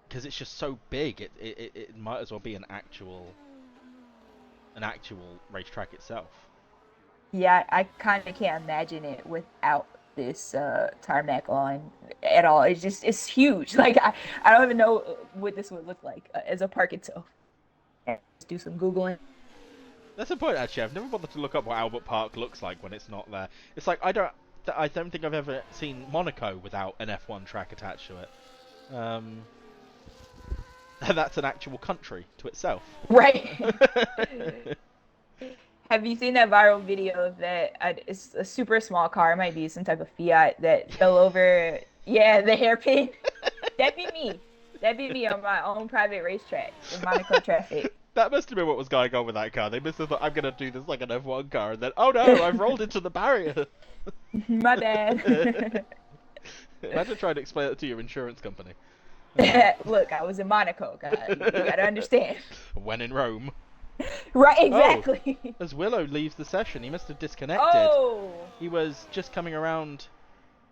Because it's just so big, it might as well be an actual racetrack itself. Yeah, I kind of can't imagine it without this tarmac on at all. It's huge. Like I don't even know what this would look like as a park itself. Let's do some Googling. That's the point, actually. I've never bothered to look up what Albert Park looks like when it's not there. It's like, I I don't think I've ever seen Monaco without an F1 track attached to it. That's an actual country to itself. Right. Have you seen that viral video of that? It's a super small car, it might be some type of Fiat that fell over. Yeah, the hairpin. That'd be me. That'd be me on my own private racetrack in Monaco traffic. That must have been what was going on with that car. They must have thought, I'm going to do this like an F1 car, and then, oh no, I've rolled into the barrier. My bad. Imagine trying to explain it to your insurance company. Look, I was in Monaco. You gotta understand. When in Rome. Right, Oh, exactly. as Willow leaves the session, he must have disconnected. Oh, He was just coming around.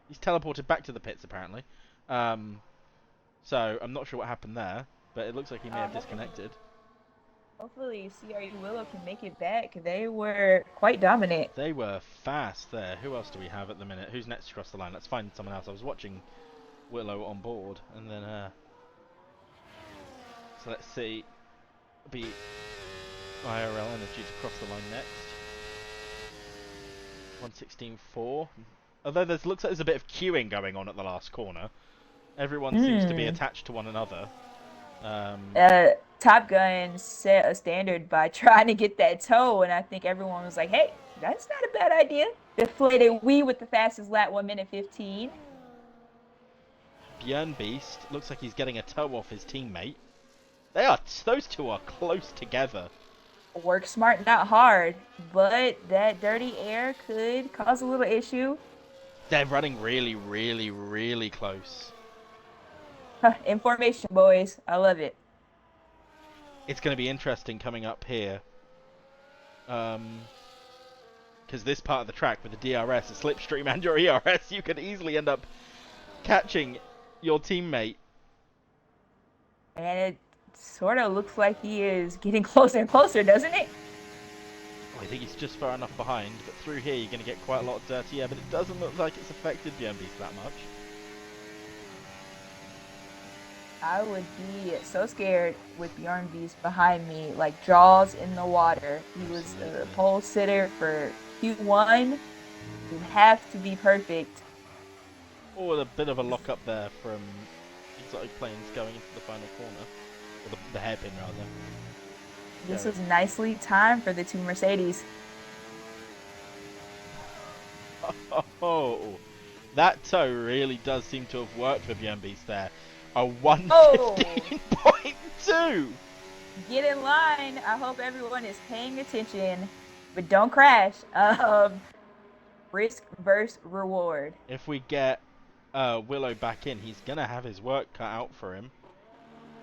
He's teleported back to the pits, apparently. So, I'm not sure what happened there, but it looks like he may have disconnected. hopefully CRE Willow can make it back. They were quite dominant. They were fast there. Who else do we have at the minute? Who's next across the line? Let's find someone else. I was watching Willow on board, and then, so let's see. Be IRL Energy to cross the line next. 116.4. Although looks like there's a bit of queuing going on at the last corner. Everyone seems to be attached to one another. Top Gun set a standard by trying to get that toe, and I think everyone was like, "Hey, that's not a bad idea." DeflatedWee with the fastest lap, 1:15. BjurnBeast looks like he's getting a toe off his teammate. Those two are close together. Work smart, not hard, but that dirty air could cause a little issue. They're running really, really, really close. Information, boys. I love it. It's going to be interesting coming up here. Because this part of the track with the DRS, a slipstream and your ERS, you could easily end up catching your teammate. And it sort of looks like he is getting closer and closer, doesn't it? I think he's just far enough behind, but through here you're going to get quite a lot of dirty air, but it doesn't look like it's affected BRT that much. I would be so scared with BjurnBeast behind me, like jaws in the water. He was a pole sitter for Q1. You have to be perfect. Or a bit of a lock up there from ExoticPla1ns going into the final corner. Or the hairpin, rather. This was nicely timed for the two Mercedes. Oh, that toe really does seem to have worked for BRT there. A 115.2! Get in line. I hope everyone is paying attention, but don't crash. Risk versus reward. If we get Willow back in, he's going to have his work cut out for him.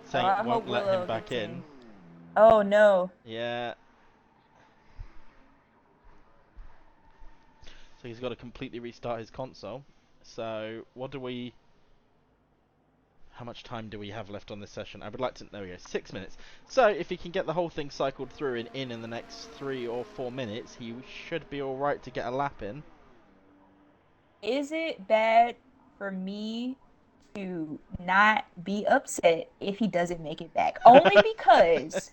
Saint won't let him back in. Oh no. Yeah. So he's got to completely restart his console. So what do we... How much time do we have left on this session? I would like to... There we go, 6 minutes. So if he can get the whole thing cycled through and in the next 3 or 4 minutes, he should be alright to get a lap in. Is it bad for me to not be upset if he doesn't make it back? Only because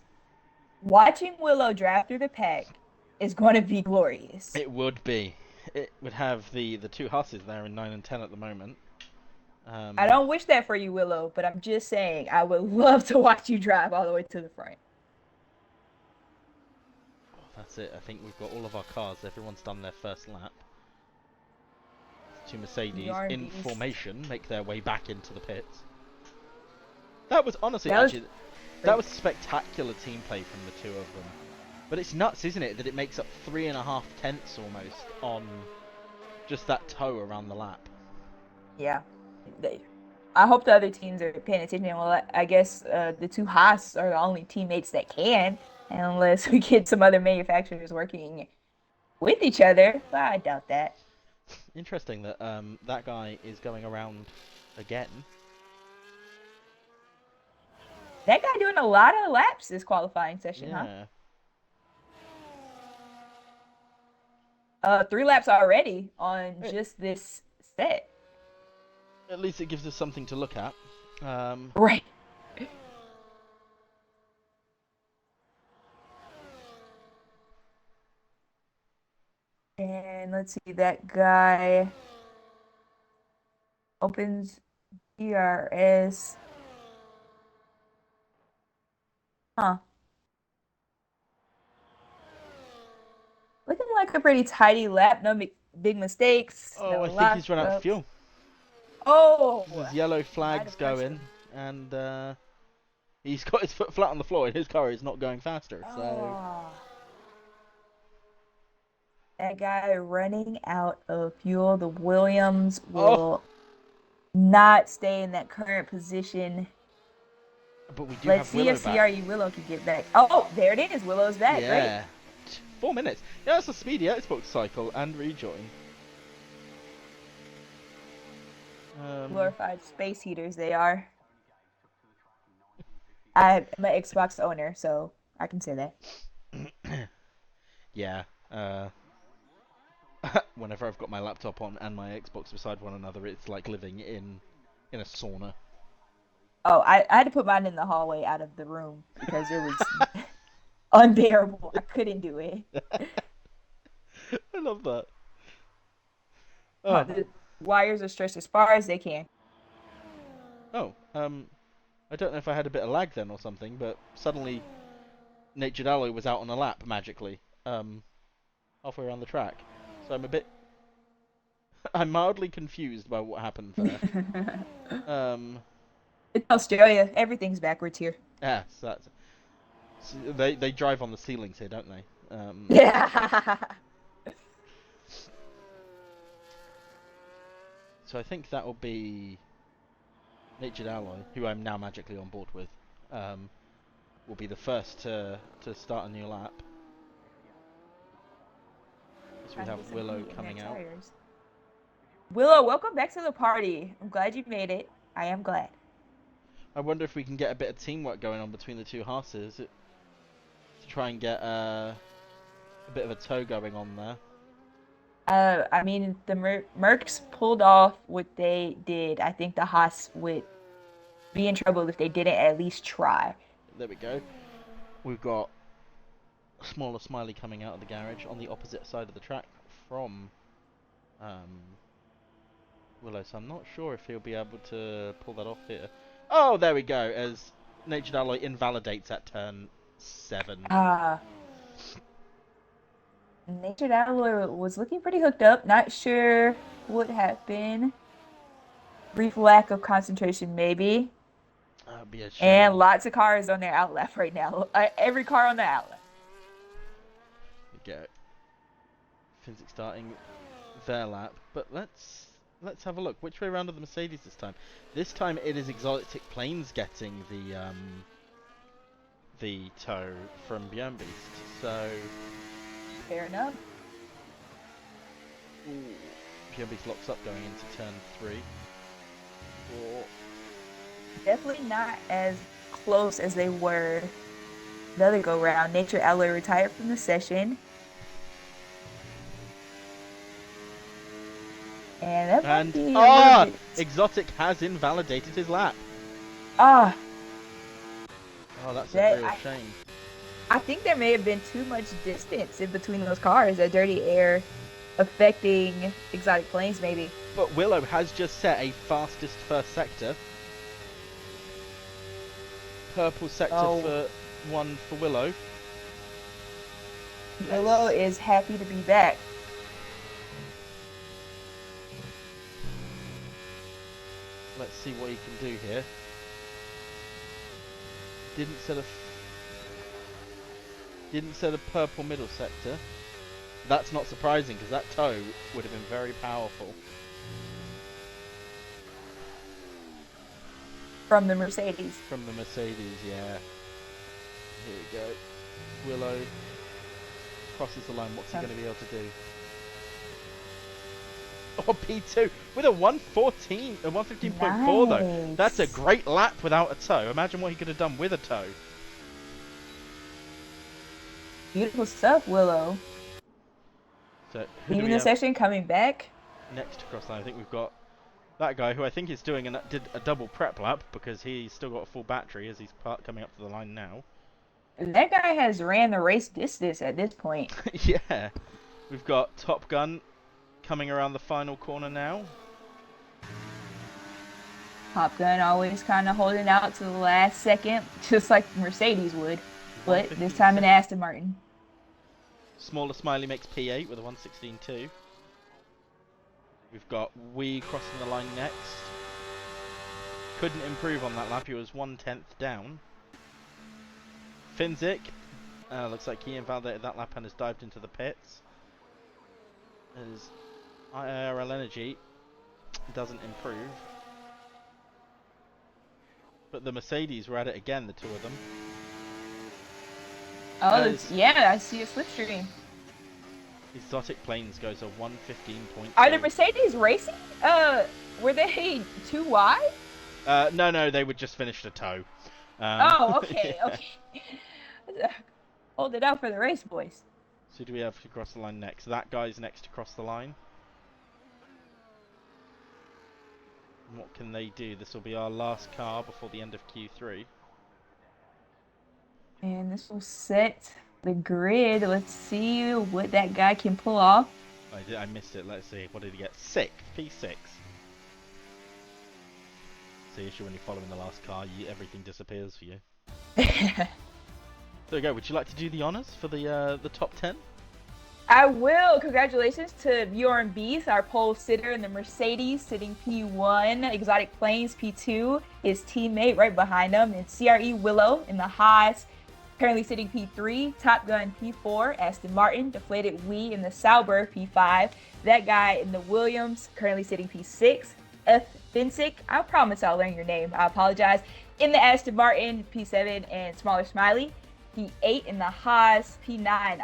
watching Willow drive through the pack is going to be glorious. It would be. It would have the two Husses there in 9 and 10 at the moment. I don't wish that for you, Willow, but I'm just saying I would love to watch you drive all the way to the front. Oh, that's it. I think we've got all of our cars. Everyone's done their first lap. Two Mercedes in formation make their way back into the pits. That was honestly that was spectacular team play from the two of them. But it's nuts, isn't it, that it makes up 3.5 tenths almost on just that toe around the lap. Yeah. I hope the other teams are paying attention. Well, I guess the two Haas are the only teammates that can, unless we get some other manufacturers working with each other. But I doubt that. Interesting that that guy is going around again. That guy doing a lot of laps this qualifying session, yeah. huh? 3 laps already on just this set. At least it gives us something to look at. Right. And let's see, that guy opens DRS. Huh. Looking like a pretty tidy lap. No big mistakes. Oh, I No think he's run out of lockups. fuel. Oh, There's yellow might flags have crushed going, him. and he's got his foot flat on the floor, and his car is not going faster. So Oh, that guy running out of fuel. The Williams oh, will not stay in that current position. but we do Let's have see Willow if back. CRE Willow can get back. Oh, there it is. Willow's back. Great. Yeah, 4 minutes. Yeah, that's a speedy Xbox cycle and rejoin. Glorified space heaters they are. I'm an Xbox owner, so I can say that. Yeah. Whenever I've got my laptop on and my Xbox beside one another, it's like living in a sauna. Oh, I had to put mine in the hallway out of the room because it was unbearable. I couldn't do it. I love that. Oh, Oh, the wires are stretched as far as they can. oh. I don't know if I had a bit of lag then or something, but suddenly Natured Alloy was out on a lap magically, halfway around the track. So I'm mildly confused by what happened there. It's Australia. Everything's backwards here. Yeah, so they drive on the ceilings here, don't they? Yeah. So I think that will be Natured Alloy, who I'm now magically on board with, will be the first to start a new lap. So we have Willow coming out. Willow, welcome back to the party. I'm glad you made it. I am glad. I wonder if we can get a bit of teamwork going on between the two horses to try and get a bit of a tow going on there. I mean, the Mercs pulled off what they did. I think the Haas would be in trouble if they didn't at least try. There we go. We've got SmallerSmiley coming out of the garage on the opposite side of the track from Willow, so I'm not sure if he'll be able to pull that off here. Oh, there we go, as Natured Alloy invalidates at turn 7. Natured Alloy was looking pretty hooked up. Not sure what happened. Brief lack of concentration, maybe. That'd be a shame. And lots of cars on their outlap right now. Every car on the outlap. There we go. Physics starting their lap, but let's have a look. Which way around are the Mercedes this time? This time it is ExoticPla1ns getting the tow from BjurnBeast. So Fair enough. BjurnBeast locks up going into turn 3. 4. Definitely not as close as they were the other go round. Natured Alloy retired from the session. And that might be a little bit... Exotic has invalidated his lap. Ah. Oh, that's a real shame. I think there may have been too much distance in between those cars. That dirty air affecting ExoticPla1ns maybe. But Willow has just set a fastest first sector. Purple sector for one for Willow. Willow is happy to be back. Let's see what he can do here. Didn't set a purple middle sector. That's not surprising because that tow would have been very powerful. From the Mercedes. From the Mercedes, yeah. Here we go. Willow crosses the line. What's he going to be able to do? Oh, P2 with a 114, a 115.4 though. That's a great lap without a tow. Imagine what he could have done with a tow. Beautiful stuff, Willow. So leaving the session, coming back. Next to cross line, I think we've got that guy who I think is did a double prep lap because he's still got a full battery as he's coming up to the line now. That guy has ran the race distance at this point. Yeah. We've got Top Gun coming around the final corner now. Top Gun always kind of holding out to the last second, just like Mercedes would, but this time in 1:15.6. Aston Martin. SmallerSmiley makes P8 with a 1:16.2. We've got Wee crossing the line next. Couldn't improve on that lap. He was 1/10 down. Finzik looks like he invalidated that lap and has dived into the pits. As IIRL Energy doesn't improve. But the Mercedes were at it again, the two of them. Oh, yeah, I see a slipstream. ExoticPla1ns goes a 1:15.2. Are the Mercedes racing? Were they too wide? No, they would just finish the tow. Oh, okay, Yeah. okay. Hold it out for the race, boys. So do we have to cross the line next? That guy's next to cross the line. And what can they do? This will be our last car before the end of Q3. And this will set the grid. Let's see what that guy can pull off. I missed it. Let's see. What did he get? P6. It's the issue when you're following the last car, everything disappears for you. There we go. Would you like to do the honors for the top 10? I will. Congratulations to Bjorn Beast, our pole sitter in the Mercedes, sitting P1. ExoticPla1ns P2. His teammate right behind him, and CRE Willow in the Haas, currently sitting P3. Top Gun P4. Aston Martin, DeflatedWee in the Sauber P5. That guy in the Williams, currently sitting P6. F. Finsick, I promise I'll learn your name. I apologize. In the Aston Martin P7 and SmallerSmiley. P8 in the Haas, P9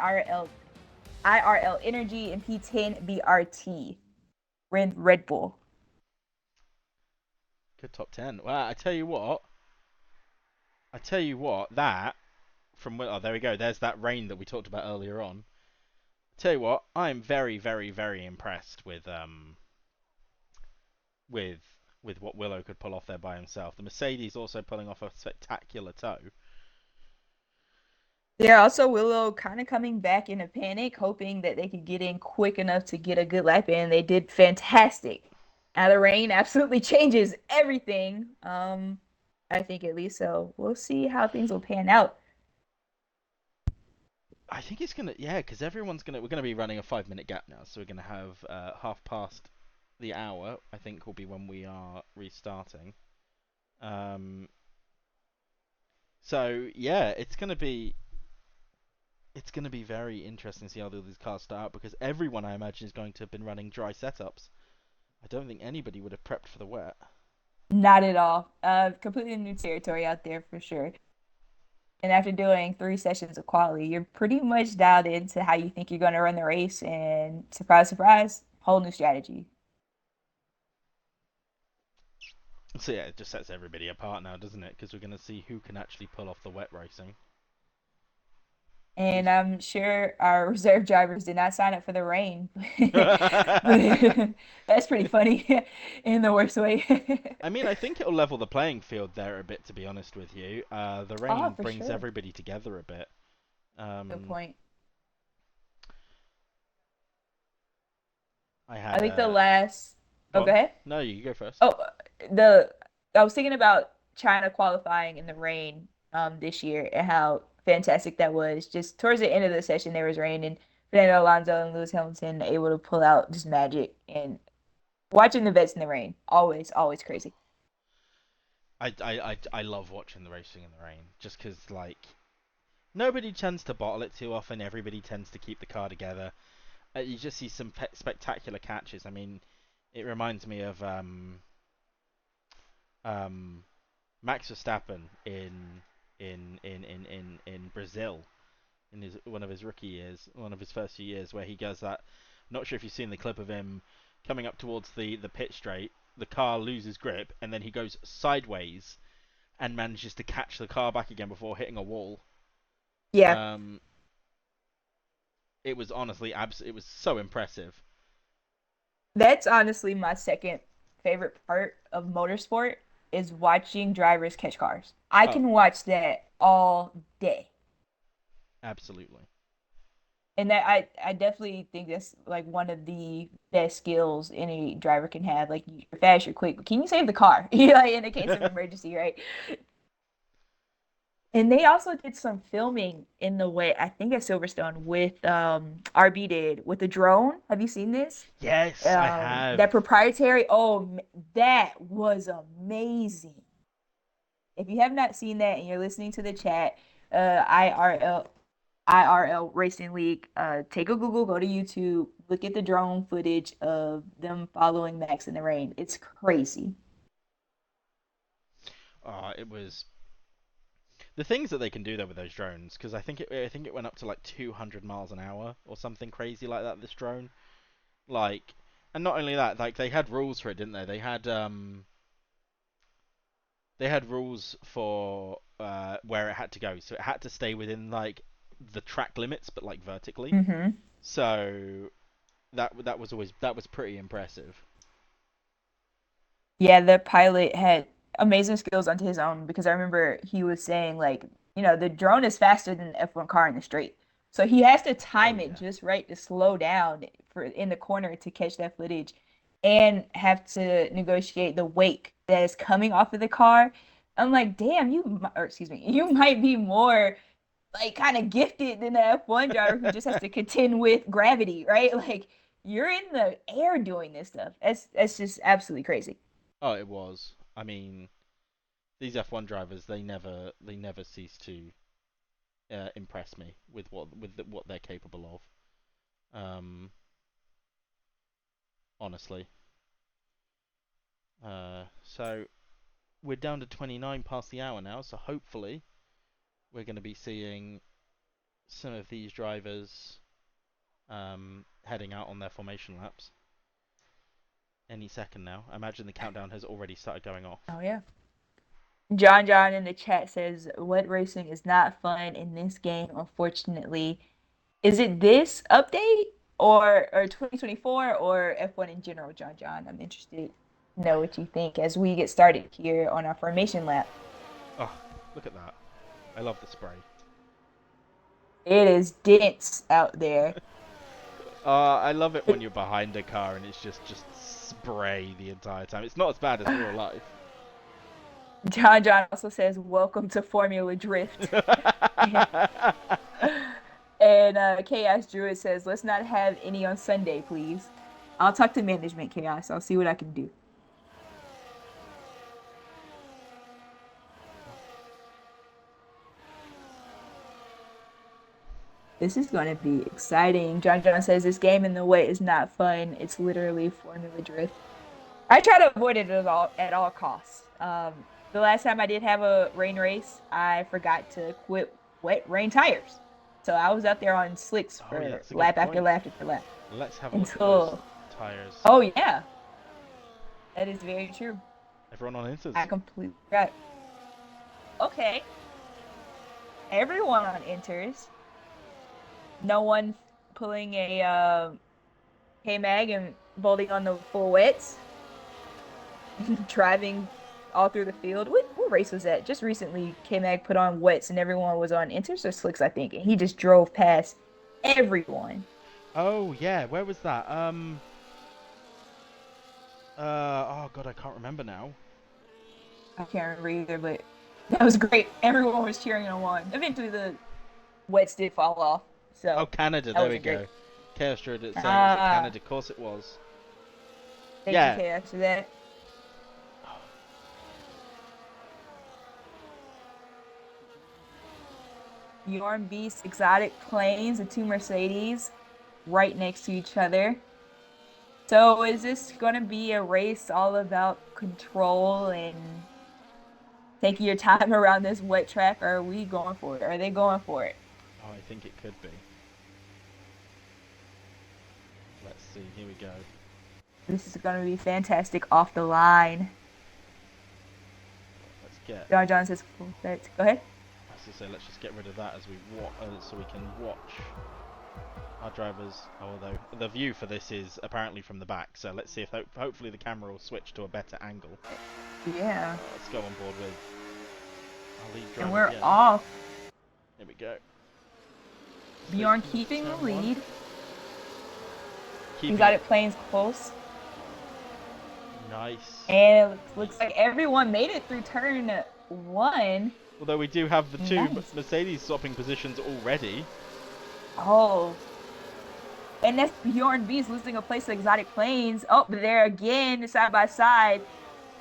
IIRL Energy, and P10 BRT Red Bull. Good top 10. Well, I tell you what, that from there we go. There's that rain that we talked about earlier on. Tell you what, I am very, very, very impressed with what Willow could pull off there by himself. The Mercedes also pulling off a spectacular tow. Yeah, also Willow kind of coming back in a panic, hoping that they could get in quick enough to get a good lap in. They did fantastic. Now the rain absolutely changes everything. I think at least so. We'll see how things will pan out. I think it's gonna, yeah, because we're gonna be running a 5 minute gap now, so we're gonna have half past the hour. I think will be when we are restarting. So yeah, it's gonna be very interesting to see how all these cars start out, because everyone, I imagine, is going to have been running dry setups. I don't think anybody would have prepped for the wet. Not at all. Completely new territory out there for sure. And after doing 3 sessions of quality, you're pretty much dialed into how you think you're going to run the race. And surprise, surprise, whole new strategy. So yeah, it just sets everybody apart now, doesn't it? Because we're going to see who can actually pull off the wet racing. And I'm sure our reserve drivers did not sign up for the rain. That's pretty funny in the worst way. I mean, I think it'll level the playing field there a bit, to be honest with you. The Oh, rain for brings sure. everybody together a bit. Good point. I I had think the a... last. Go Oh, go on. ahead. No, you go first. Oh, the I was thinking about China qualifying in the rain this year and how fantastic that was. Just towards the end of the session, there was rain, and Fernando Alonso and Lewis Hamilton able to pull out just magic. And watching the vets in the rain, always, always crazy. I love watching the racing in the rain, just because, like, nobody tends to bottle it too often. Everybody tends to keep the car together. You just see some spectacular catches. I mean, it reminds me of Max Verstappen in Brazil in one of his rookie years, one of his first few years, where he does that. Not sure if you've seen the clip of him coming up towards the pit straight. The car loses grip, and then he goes sideways and manages to catch the car back again before hitting a wall. Yeah, Um, it was honestly it was so impressive. that's honestly my second favorite part of motorsport is watching drivers catch cars. I Oh, can watch that all day. absolutely. And that I definitely think that's like one of the best skills any driver can have. Like you're fast, you're quick, but can you save the car? Like in the case of emergency, right? And they also did some filming in the way I think at Silverstone with RB did with the drone. Have you seen this? Yes, I have. That proprietary. Oh, that was amazing. If you have not seen that and you're listening to the chat, IRL Racing League, take a Google, go to YouTube, look at the drone footage of them following Max in the rain. It's crazy. It was the things that they can do there with those drones, because I think it went up to like 200 miles an hour or something crazy like that. This drone, like, and not only that, like they had rules for it, didn't they? They had rules for where it had to go, so it had to stay within like the track limits, but like vertically. Mm-hmm. So that was pretty impressive. Yeah, the pilot had amazing skills onto his own because I remember he was saying like, the drone is faster than the F1 car in the straight. So he has to Oh time it yeah. just right to slow down for in the corner to catch that footage and have to negotiate the wake that is coming off of the car. I'm like, damn, or excuse me, you might be more like kind of gifted than the F1 driver who just has to contend with gravity, right? Like you're in the air doing this stuff. That's just absolutely crazy. Oh, it was. I mean, these F1 drivers, they never cease to impress me with what they're capable of. Honestly. So we're down to 29 past the hour now, so hopefully we're going to be seeing some of these drivers heading out on their formation laps any second now. I imagine the countdown has already started going off. Oh yeah. John in the chat says, "What racing is not fun in this game, unfortunately. Is it this update or 2024 or F1 in general, John? I'm interested to know what you think as we get started here on our formation lap. Oh, look at that. I love the spray. It is dense out there." I love it when you're behind a car and it's just spray the entire time. It's not as bad as real life. John also says, "Welcome to Formula Drift." And Chaos Druid says, "Let's not have any on Sunday, please." I'll talk to management, Chaos. I'll see what I can do. This is going to be exciting. John says, "This game in the way is not fun. It's literally Formula Drift." I try to avoid it at all costs. The last time I did have a rain race, I forgot to quit wet rain tires. So I was out there on slicks Oh yeah, for that's a good lap after point. lap after lap Let's have a look at those until, tires. oh yeah, that is very true. Everyone on I Inters. completely forgot. Okay, everyone on enters. No one pulling a K-Mag and bolting on the full wets. Driving all through the field. What race was that? Just recently, K-Mag put on wets and everyone was on inters or slicks, I think, and he just drove past everyone. Oh yeah, where was that? Oh god, I can't remember now. I can't remember either, but that was great. Everyone was cheering him on. Eventually, the wets did fall off, Oh, so Canada, that there we wasn't great. go. Chaos Druid is saying it was at Ah, Canada. Of course it was. thank you, Yeah. Chaos, for that. Bjorn Beast, ExoticPla1ns, the two Mercedes right next to each other. So is this going to be a race all about control and taking your time around this wet track, or are we going for it? Are they going for it? Oh, I think it could be. Let's see. Here we go. This is going to be fantastic off the line. Let's get. John says, "Full set." Go ahead. As I say, let's just get rid of that as so we can watch our drivers. Although the view for this is apparently from the back, so let's see if hopefully the camera will switch to a better angle. Yeah. Let's go on board with our lead And driver we're again. off. Here we go. Bjorn Switching keeping the turn one. lead. Keeping ExoticPla1ns close. Nice. And it looks like everyone made it through turn 1. Although we do have the two Nice. Mercedes swapping positions already. Oh. And that's Bjorn Beast losing a place to ExoticPla1ns. Oh, but there again, side by side.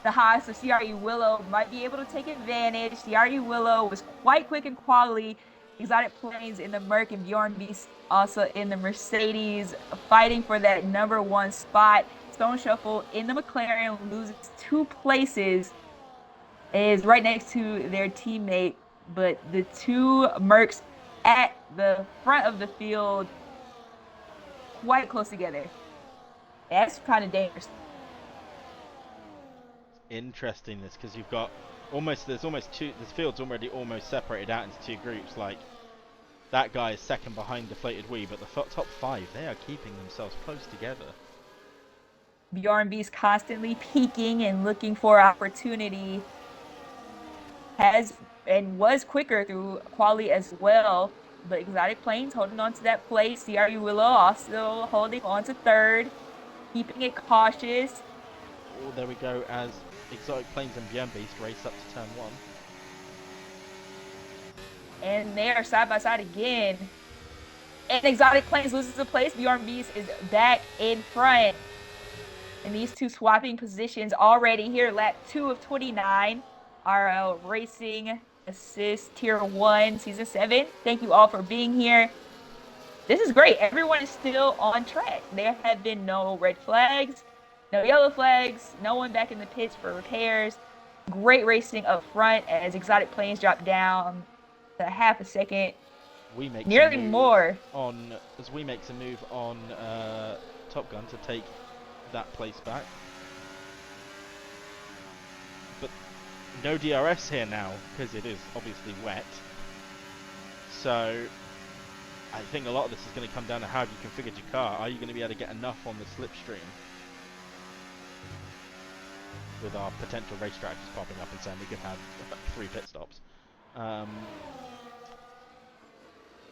The Haas of CRE Willow might be able to take advantage. CRE Willow was quite quick in quality. ExoticPla1ns in the Merc and Bjorn Beast also in the Mercedes, fighting for that #1 spot. Stone Shuffle in the McLaren loses 2 places, is right next to their teammate, but the two Mercs at the front of the field quite close together. That's kind of dangerous. Interesting this, because you've got there's almost two, this field's already almost separated out into 2 groups. Like, that guy is second behind DeflatedWee, but the top 5, they are keeping themselves close together. Bjorn Beast constantly peeking and looking for opportunity. Has and was quicker through quality as well, but ExoticPla1ns holding on to that place. CRE Willow also holding on to 3rd, keeping it cautious. Oh, there we go, as ExoticPla1ns and Bjorn Beast race up to turn 1. And they are side by side again. And ExoticPla1ns loses the place. Bjorn Beast is back in front. And these two swapping positions already here. Lap 2 of 29. IIRL Racing Assist Tier 1 Season 7. Thank you all for being here. This is great. Everyone is still on track. There have been no red flags, no yellow flags, no one back in the pits for repairs. Great racing up front as ExoticPla1ns drop down to half a second. We make nearly more on as we makes a move on Top Gun to take that place back. But no DRS here now, because it is obviously wet. So I think a lot of this is going to come down to how have you configured your car. Are you going to be able to get enough on the slipstream? With our potential race strategies popping up and saying we could have 3 pit stops. And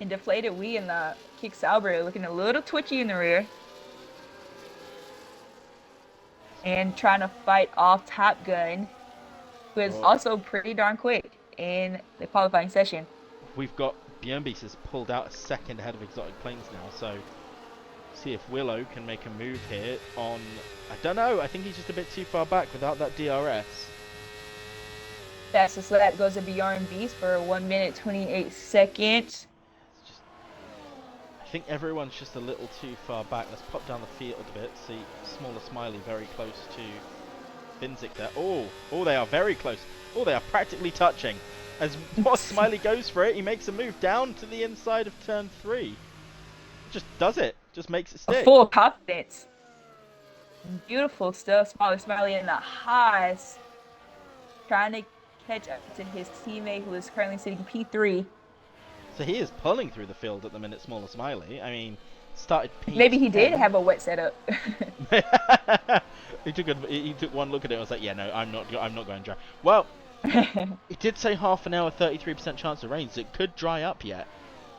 DeflatedWee and the Kick Sauber looking a little twitchy in the rear. And trying to fight off Top Gun, who is also pretty darn quick in the qualifying session. We've got Bjorn Beast has pulled out a second ahead of ExoticPla1ns now, so see if Willow can make a move here on, I don't know, I think he's just a bit too far back without that DRS. Fastest lap goes to Bjorn Beast for 1 minute 28 seconds. I think everyone's just a little too far back. Let's pop down the field a bit, see SmallerSmiley very close to Finzik there. Oh, they are very close. Oh, they are practically touching. As Smiley goes for it, he makes a move down to the inside of turn 3. Just does it. Just makes it stick. Full confidence. Beautiful stuff. SmallerSmiley in the Haas, trying to catch up to his teammate who is currently sitting P3. So he is pulling through the field at the minute, SmallerSmiley. I mean, started P10. Maybe he did have a wet setup. he took one look at it and was like, yeah, no, I'm not going dry. Well, it did say half an hour, 33% chance of rain, so it could dry up yet.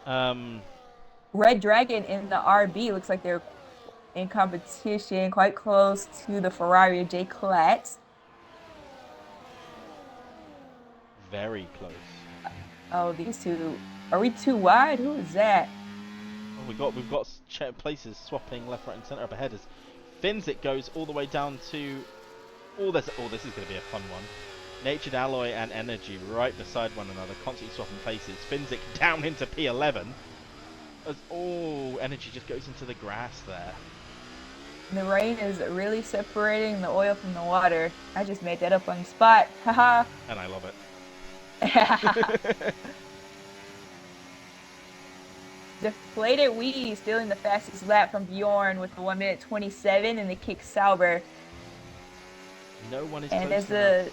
Red Dragon in the RB looks like they're in competition, quite close to the Ferrari of J. Clatz. Very close. Oh, these two. Are we too wide? Who is that? Oh, we've got places swapping left, right, and centre up ahead as Finzik goes all the way down to. This is going to be a fun one. Natured Alloy and Energy right beside one another, constantly swapping places. Finzik down into P11. As Energy just goes into the grass there. The rain is really separating the oil from the water. I just made that up on the spot. Haha. And I love it. DeflatedWee stealing the fastest lap from Bjorn with the 1 minute 27 and the Kick Sauber. No one is and close enough to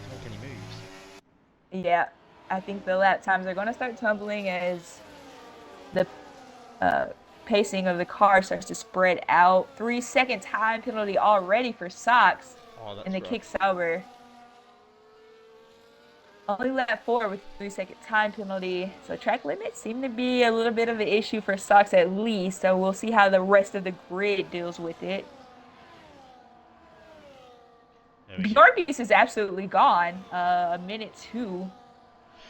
make any moves. Yeah, I think the lap times are going to start tumbling as the pacing of the car starts to spread out. 3-second time penalty already for SOX in the Kick Sauber. Only lap 4 with 3-second time penalty. So track limits seem to be a little bit of an issue for SOX at least. So we'll see how the rest of the grid deals with it. There we go. Bjornbeast is absolutely gone. A minute 2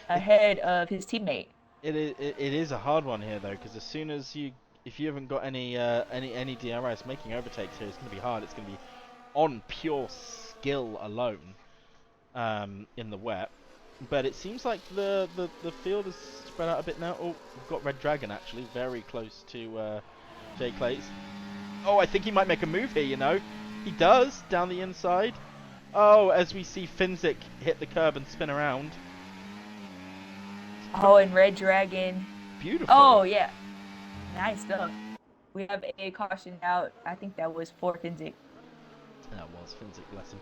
ahead of his teammate. It is a hard one here though, because as soon as if you haven't got any DRS, making overtakes here is going to be hard. It's going to be on pure skill alone in the wet. But it seems like the field is spread out a bit now. Oh, we've got Red Dragon actually very close to Jay Clates. Oh, I think he might make a move here, you know. He does, down the inside. Oh, as we see Finzik hit the curb and spin around. Oh, and Red Dragon. Beautiful. Oh, yeah. Nice stuff. We have a caution out. I think that was for Finzik. That was Finzik, bless him.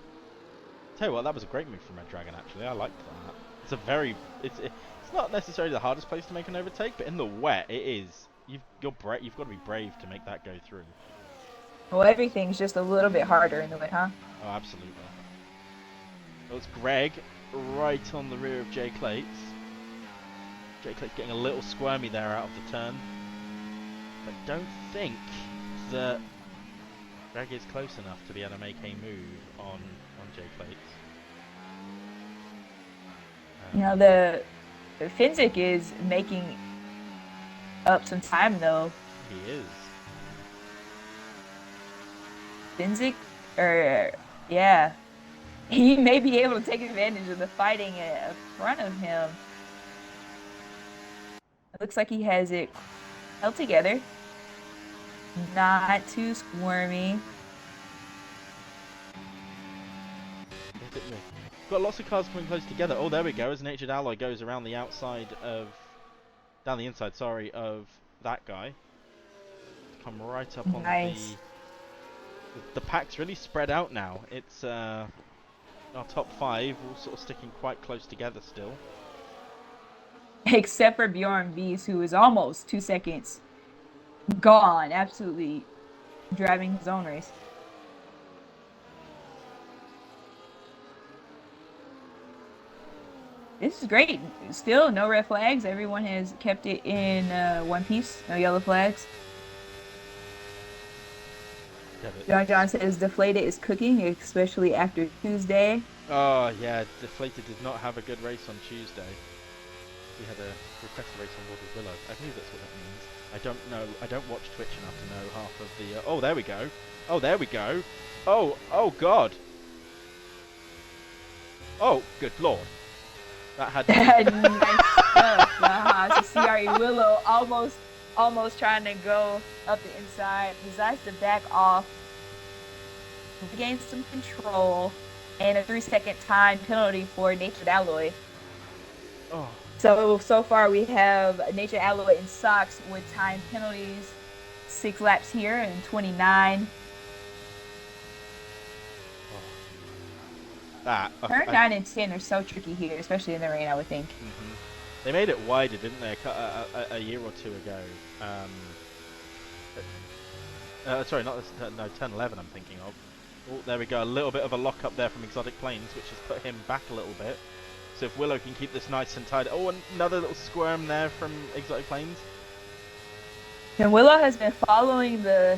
Tell you what, that was a great move from Red Dragon actually. I liked that. It's a very it's not necessarily the hardest place to make an overtake, but in the wet it is. You've got to be brave to make that go through. Well, everything's just a little bit harder in the way, huh? Oh, absolutely. Well, it's Greg right on the rear of Jay Clates. Jay Clates getting a little squirmy there out of the turn. But don't think that Greg is close enough to be able to make a move on Jay Clates. You know, the Finzik is making up some time, though. He is. Finzik, yeah, he may be able to take advantage of the fighting in front of him. It looks like he has it held together. Not too squirmy. Got lots of cars coming close together. Oh, there we go. As Natured Alloy goes around the outside of, down the inside, sorry, of that guy. Come right up on the pack's really spread out now. It's our top 5 all sort of sticking quite close together still. Except for Bjornbeast, who is almost 2 seconds gone, absolutely driving his own race. This is great. Still, no red flags. Everyone has kept it in one piece. No yellow flags. John says Deflated is cooking, especially after Tuesday. Oh, yeah. Deflated did not have a good race on Tuesday. We had a request race on board with Willow. I believe that's what that means. I don't know. I don't watch Twitch enough to know half of the... oh, there we go. Oh, there we go. Oh, God. Oh, good Lord. That had nice stuff. So CRE Willow almost trying to go up the inside. Decides to back off. Regain some control. And a 3-second time penalty for Natured Alloy. Oh. So far we have Natured Alloy and SOX with time penalties. 6 laps here and 29. Turn 9 and 10 are so tricky here, especially in the rain, I would think. They made it wider, didn't they, a year or two ago? Sorry, not this, no, 10-11 I'm thinking of. Oh, there we go, a little bit of a lock-up there from ExoticPla1ns, which has put him back a little bit. So if Willow can keep this nice and tight... oh, another little squirm there from ExoticPla1ns. And Willow has been following the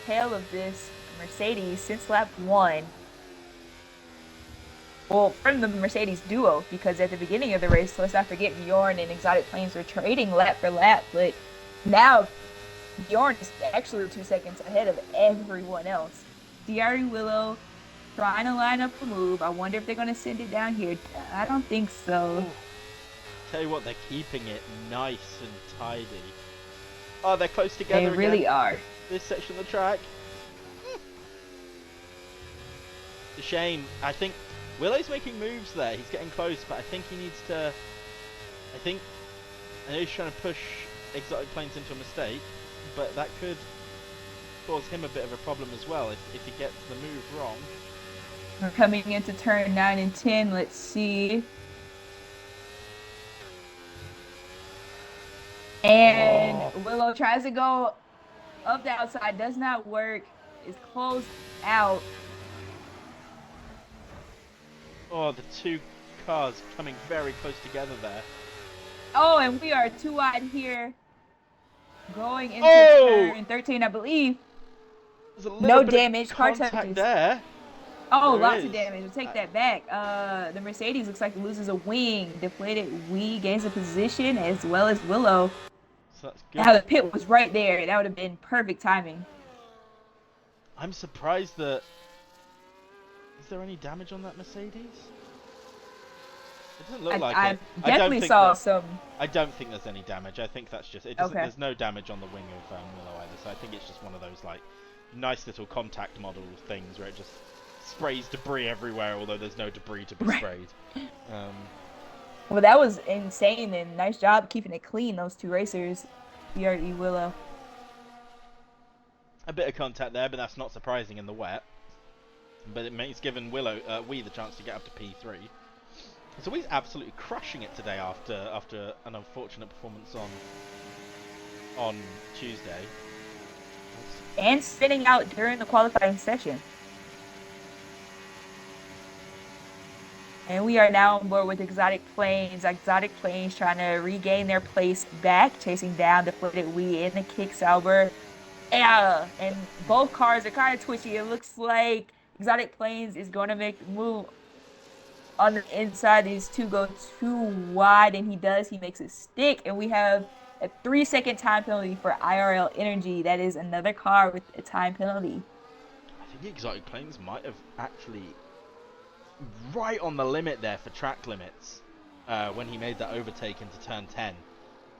tail of this Mercedes since lap 1. Well, from the Mercedes duo, because at the beginning of the race, let's not forget Bjorn and ExoticPla1ns were trading lap for lap, but now Bjorn is actually 2 seconds ahead of everyone else. CRE Willow trying to line up a move. I wonder if they're going to send it down here. I don't think so. Ooh. Tell you what, they're keeping it nice and tidy. Oh, they're close together. They really are. This section of the track. It's a shame. I think Willow's making moves there. He's getting close, but I think he needs to... I know he's trying to push ExoticPla1ns into a mistake, but that could cause him a bit of a problem as well if he gets the move wrong. We're coming into turn 9 and 10. Let's see. And Willow tries to go up the outside. Does not work. Is closed out. Oh, the two cars coming very close together there. Oh, and we are too wide here. Going into turn 13, I believe. There's a little No bit damage. of Car contact touches. there. Oh, There lots is. of damage. We'll take that back. The Mercedes looks like it loses a wing. DeflatedWee gains a position as well as Willow. So that's Now good. the pit was right there. That would have been perfect timing. I'm surprised that... Is there any damage on that Mercedes? It doesn't look like I it. definitely saw some. I don't think there's any damage. I think that's just... It doesn't. Okay. There's no damage on the wing of Willow either, so I think it's just one of those, like, nice little contact model things where it just sprays debris everywhere, although there's no debris to be sprayed. Well, that was insane, and nice job keeping it clean, those two racers, CRE Willow. A bit of contact there, but that's not surprising in the wet. But it's given Wee the chance to get up to P3. So Wee's absolutely crushing it today after an unfortunate performance on Tuesday. And spinning out during the qualifying session. And we are now on board with ExoticPla1ns. ExoticPla1ns trying to regain their place back, chasing down DeflatedWee in the kick Sauber. Yeah, and both cars are kind of twitchy. It looks like ExoticPla1ns is going to make the move on the inside. These two go too wide, and he does. He makes it stick, and we have a 3-second time penalty for IIRL Energy. That is another car with a time penalty. I think ExoticPla1ns might have actually right on the limit there for track limits when he made that overtake into turn 10.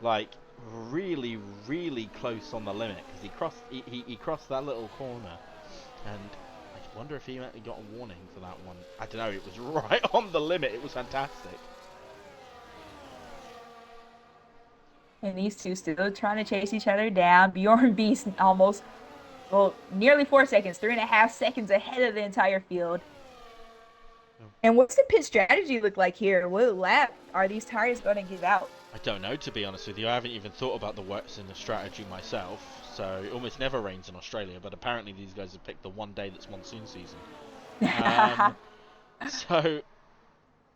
Like, really, really close on the limit, because he crossed that little corner, and I wonder if he got a warning for that one. I don't know, it was right on the limit. It was fantastic. And these two still trying to chase each other down. bjurnbeastNL almost, well, nearly 4 seconds, 3.5 seconds ahead of the entire field. And what's the pit strategy look like here? What lap are these tires going to give out? I don't know, to be honest with you. I haven't even thought about the works in the strategy myself. So it almost never rains in Australia, but apparently these guys have picked the one day that's monsoon season. So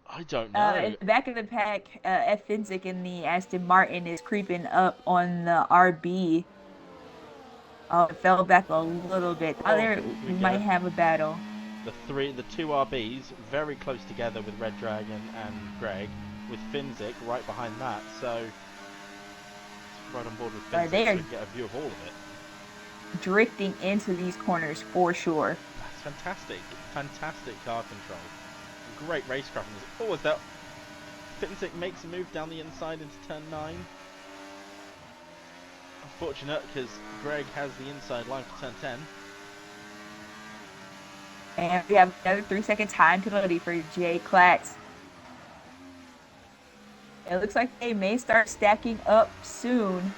I don't know. In the back of the pack, F. Finzik in the Aston Martin is creeping up on the RB. Oh, it fell back a little bit. Oh, there we might have a battle. The two RBs very close together with Red Dragon and Greg, with Finzik right behind that. So it's right on board with Finzik, They are so we get a view of all of it. Drifting into these corners for sure. That's fantastic, fantastic car control. Great racecraft. Oh, is that Finzik makes a move down the inside into turn 9. Unfortunate, because Greg has the inside line for turn 10. And we have another 3-second time penalty for Jay Klatz. It looks like they may start stacking up soon.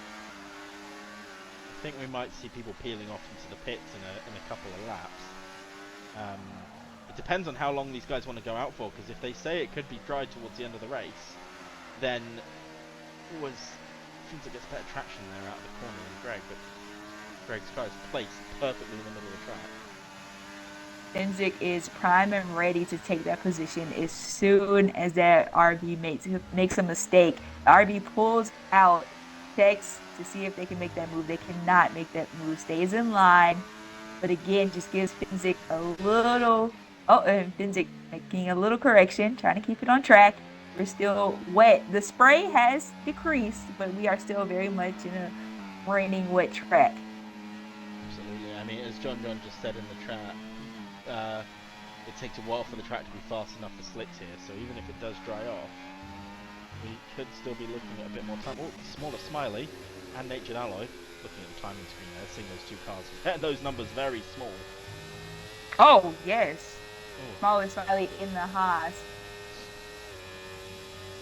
I think we might see people peeling off into the pits in a couple of laps. It depends on how long these guys want to go out for, because if they say it could be dry towards the end of the race, then Finzik gets better traction there out of the corner than Greg, but Greg's car is placed perfectly in the middle of the track. Finzik is prime and ready to take that position as soon as that RB makes a mistake. The RB pulls out, checks to see if they can make that move. They cannot make that move. Stays in line, but again, just gives Finzik a little... Oh, and Finzik making a little correction, trying to keep it on track. We're still wet. The spray has decreased, but we are still very much in a raining wet track. Absolutely. I mean, as John just said in the chat, it takes a while for the track to be fast enough for slicks here, so even if it does dry off, we could still be looking at a bit more time. Oh, SmallerSmiley and Natured Alloy, looking at the timing screen there, seeing those two cars. Those numbers very small. Oh, yes. SmallerSmiley in the Haas.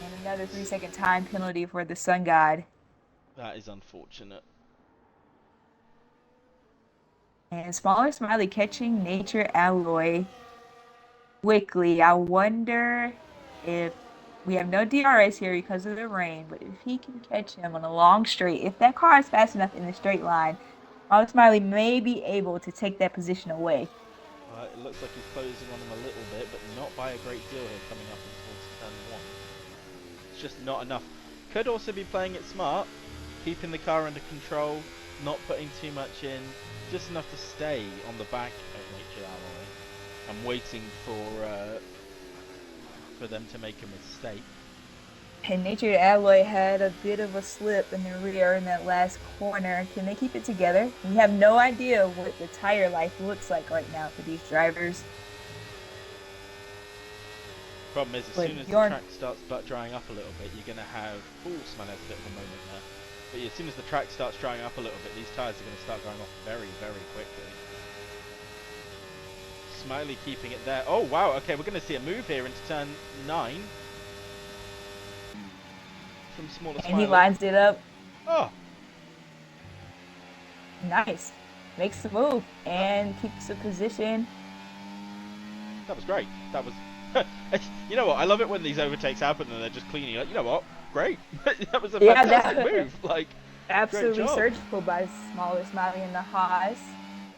And another 3-second time penalty for the Sun God. That is unfortunate. And SmallerSmiley catching Natured Alloy quickly. I wonder if we have no DRS here because of the rain, but if he can catch him on a long straight, if that car is fast enough in the straight line, SmallerSmiley may be able to take that position away. It looks like he's closing on him a little bit, but not by a great deal here coming up towards turn 1. It's just not enough. Could also be playing it smart, keeping the car under control, not putting too much in, just enough to stay on the back of Nature Alloy. I'm waiting for them to make a mistake. And Natured Alloy had a bit of a slip in the rear in that last corner. Can they keep it together? We have no idea what the tire life looks like right now for these drivers. Problem is, as soon as the track starts butt drying up a little bit, you're going to have... Ooh, Smiley has a bit of a moment there. But as soon as the track starts drying up a little bit, these tyres are going to start going off very, very quickly. Smiley keeping it there. Oh, wow, okay, we're going to see a move here into turn 9. From Smaller Smiley. And he lines it up. Oh! Nice. Makes the move and keeps the position. That was great. That was... You know what? I love it when these overtakes happen and they're just clean. You're like, you know what? Great. That was a fantastic move. Like, absolutely surgical by SmallerSmiley in the Haas.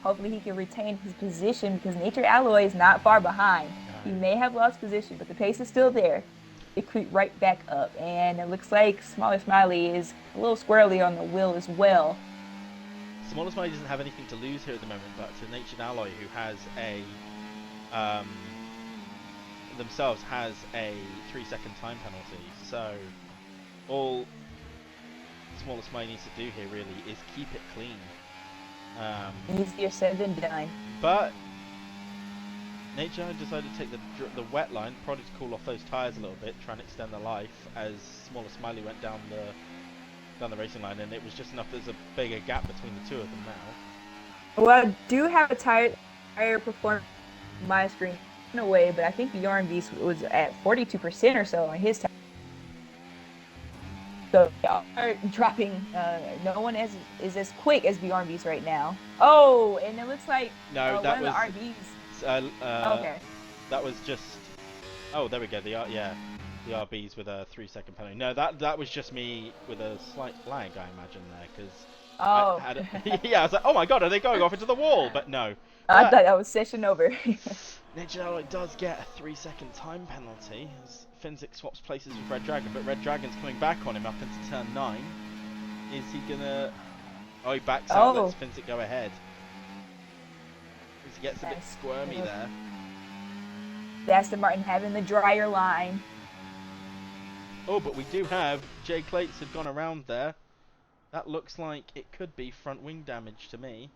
Hopefully he can retain his position because Nature Alloy is not far behind. He may have lost position, but the pace is still there. It creeped right back up, and it looks like SmallerSmiley is a little squirrely on the wheel as well. SmallerSmiley doesn't have anything to lose here at the moment, but to Nature Alloy, who has a themselves has a 3-second time penalty. So all SmallerSmiley needs to do here really is keep it clean. Easier said than done. But Nature decided to take the wet line, probably to cool off those tyres a little bit, try and extend the life as SmallerSmiley went down the racing line, and it was just enough. There's a bigger gap between the two of them now. Well, I do have a tire performance on my screen in a way, but I think Bjorn was at 42% or so on his tire. So y'all are dropping. No one is as quick as Bjorn right now. Oh, and it looks like no, that one was of the RBs. Okay. That was just. Oh, there we go. The RBs with a 3-second penalty. No, that was just me with a slight lag, I imagine there, because yeah, I was like, oh my god, are they going off into the wall? But no. I thought that was session over. Nature Alloy does get a 3-second time penalty as Finzik swaps places with Red Dragon, but Red Dragon's coming back on him up into turn 9. Is he gonna? Oh, he backs out. Lets Finzik go ahead. He gets a bit squirmy there. Aston Martin having the drier line. Oh, but we do have Jay Clates had gone around there. That looks like it could be front wing damage to me.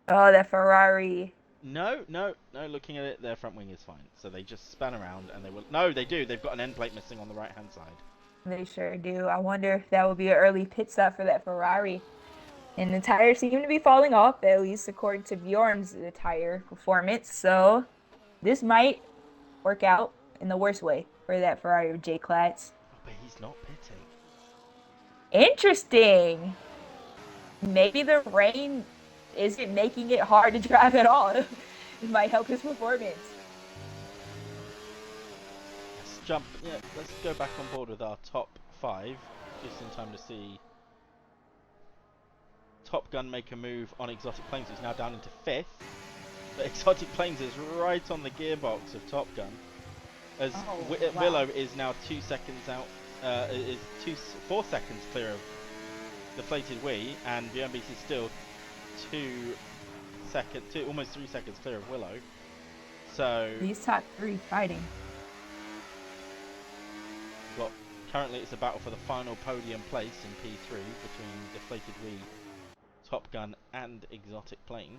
Oh, that Ferrari. No. Looking at it, their front wing is fine. So they just span around and they will. No, they do. They've got an end plate missing on the right hand side. They sure do. I wonder if that will be an early pit stop for that Ferrari. And the tires seem to be falling off, at least according to Bjorn's tire performance. So this might work out in the worst way for that Ferrari of Jay Clatz. Oh, but he's not pitting. Interesting. Maybe the rain isn't making it hard to drive at all. It might help his performance. Let's jump. Yeah, let's go back on board with our top 5, just in time to see Top Gun make a move on ExoticPla1ns, who's now down into 5th. But ExoticPla1ns is right on the gearbox of Top Gun, as Willow is now 2 seconds out. Is 4 seconds clear of DeflatedWee, and BRB is still almost 3 seconds clear of Willow. So these top 3 fighting. Well, currently it's a battle for the final podium place in P3 between DeflatedWee, Top Gun, and ExoticPla1ns.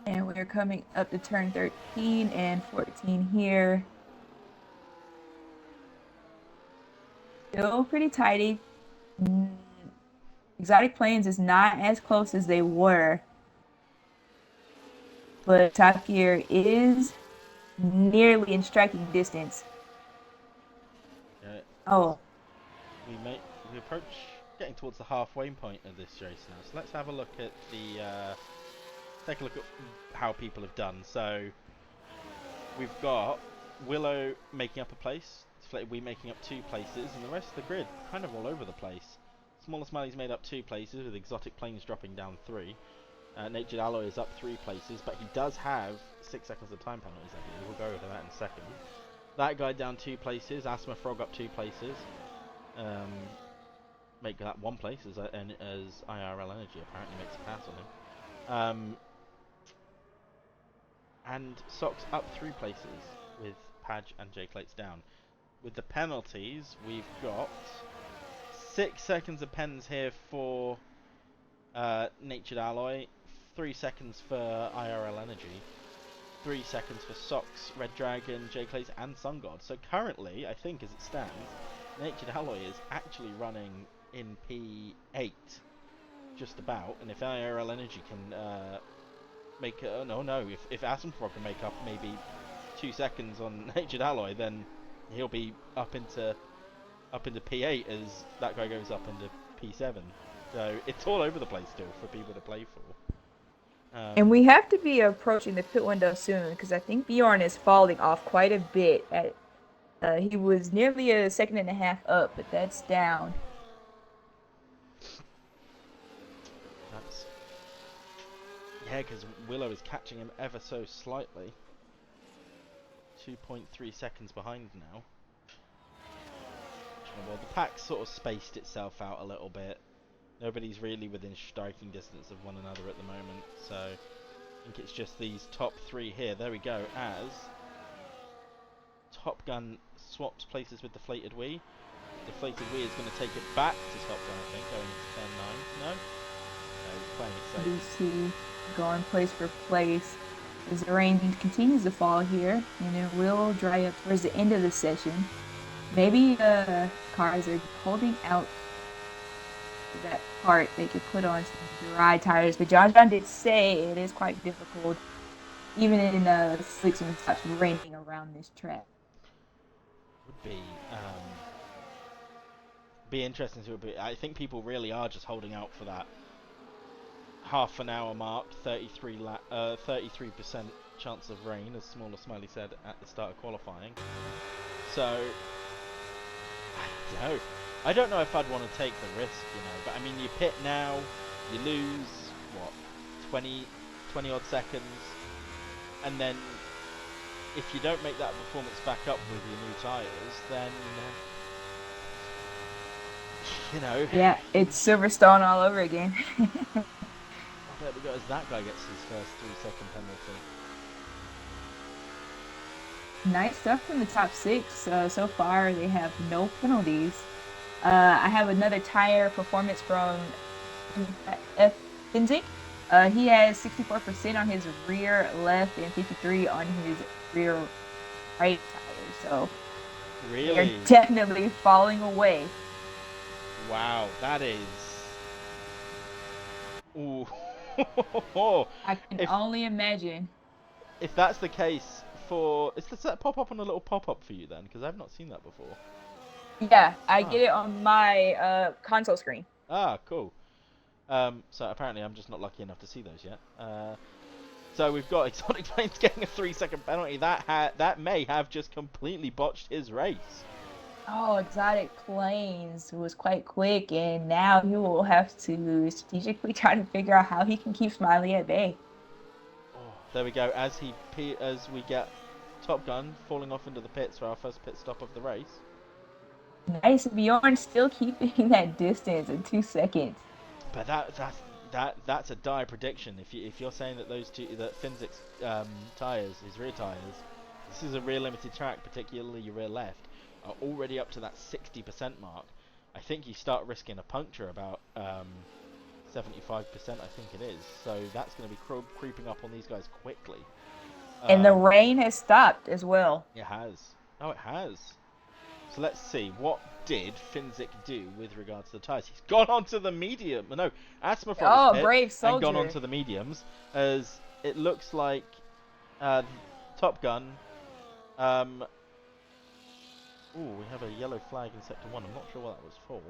And we're coming up to turn 13 and 14 here. Still pretty tidy. ExoticPla1ns is not as close as they were, but Top Gear is nearly in striking distance. We approach getting towards the halfway point of this race now. So let's have a look at take a look at how people have done. So we've got Willow making up a place, DeflatedWee making up 2 places, and the rest of the grid kind of all over the place. SmallerSmiley's made up 2 places, with ExoticPla1ns dropping down 3. Natured Alloy is up 3 places, but he does have 6 seconds of time penalties, I believe. We'll go over that in a second. That guy down 2 places. Asthma Frog up 2 places. Make that 1 place as IIRL Energy apparently makes a pass on him. And Sox up 3 places with Padge and J-Clates down. With the penalties, we've got 6 seconds of pens here for Natured Alloy, 3 seconds for IRL Energy, 3 seconds for Sox, Red Dragon, J-Clates and Sun God. So currently, I think as it stands, Natured Alloy is actually running in P8, just about, and if IRL Energy can make if Asimfrog can make up maybe 2 seconds on Natured Alloy, then he'll be up into P8 as that guy goes up into P7. So it's all over the place still for people to play for. And we have to be approaching the pit window soon because I think Bjorn is falling off quite a bit. He was nearly a second and a half up, but that's down. Yeah, because Willow is catching him ever so slightly. 2.3 seconds behind now. Well, the pack sort of spaced itself out a little bit. Nobody's really within striking distance of one another at the moment, so I think it's just these top 3 here. There we go, as Top Gun swaps places with DeflatedWee. DeflatedWee is going to take it back to Top Gun, I think, going into turn 9. No? No, he's playing it safe. DC going place for place as the rain continues to fall here, and it will dry up towards the end of the session. Maybe cars are holding out that part. They could put on some dry tires, but John did say it is quite difficult, even in slicks when it starts raining around this track. Would be interesting to be. I think people really are just holding out for that half an hour mark, 33% chance of rain, as SmallerSmiley said at the start of qualifying. So I don't know if I'd want to take the risk, but I mean, you pit now, you lose, what, 20 odd seconds, and then if you don't make that performance back up with your new tyres, then, Yeah, it's Silverstone all over again. There we go, as that guy gets his first 3-second penalty. Nice stuff from the top 6. So far, they have no penalties. I have another tire performance from Finzik. He has 64% on his rear left and 53% on his rear right tire. So really, they're definitely falling away. Wow, that is. Ooh. I can only imagine. If that's the case, does that pop up on a little pop-up for you then? Because I've not seen that before. Yeah, I get it on my console screen. Ah, cool. So apparently I'm just not lucky enough to see those yet. So we've got ExoticPla1ns getting a 3-second penalty. That may have just completely botched his race. Oh, ExoticPla1ns was quite quick, and now he will have to strategically try to figure out how he can keep Smiley at bay. Oh, there we go. As we get Top Gun falling off into the pits for our first pit stop of the race. Nice, Bjorn still keeping that distance in 2 seconds. But that's a dire prediction. If you're saying that Finzik's tires, his rear tires, this is a rear limited track, particularly your rear left, are already up to that 60% mark. I think you start risking a puncture about 75%. I think it is. So that's going to be creeping up on these guys quickly. And the rain has stopped as well. It has. Oh, it has. So let's see. What did Finzik do with regards to the tyres? He's gone onto the medium. No, Asmafrog is pit brave soldier. And gone onto the mediums, as it looks like Top Gun. We have a yellow flag in Sector 1. I'm not sure what that was for.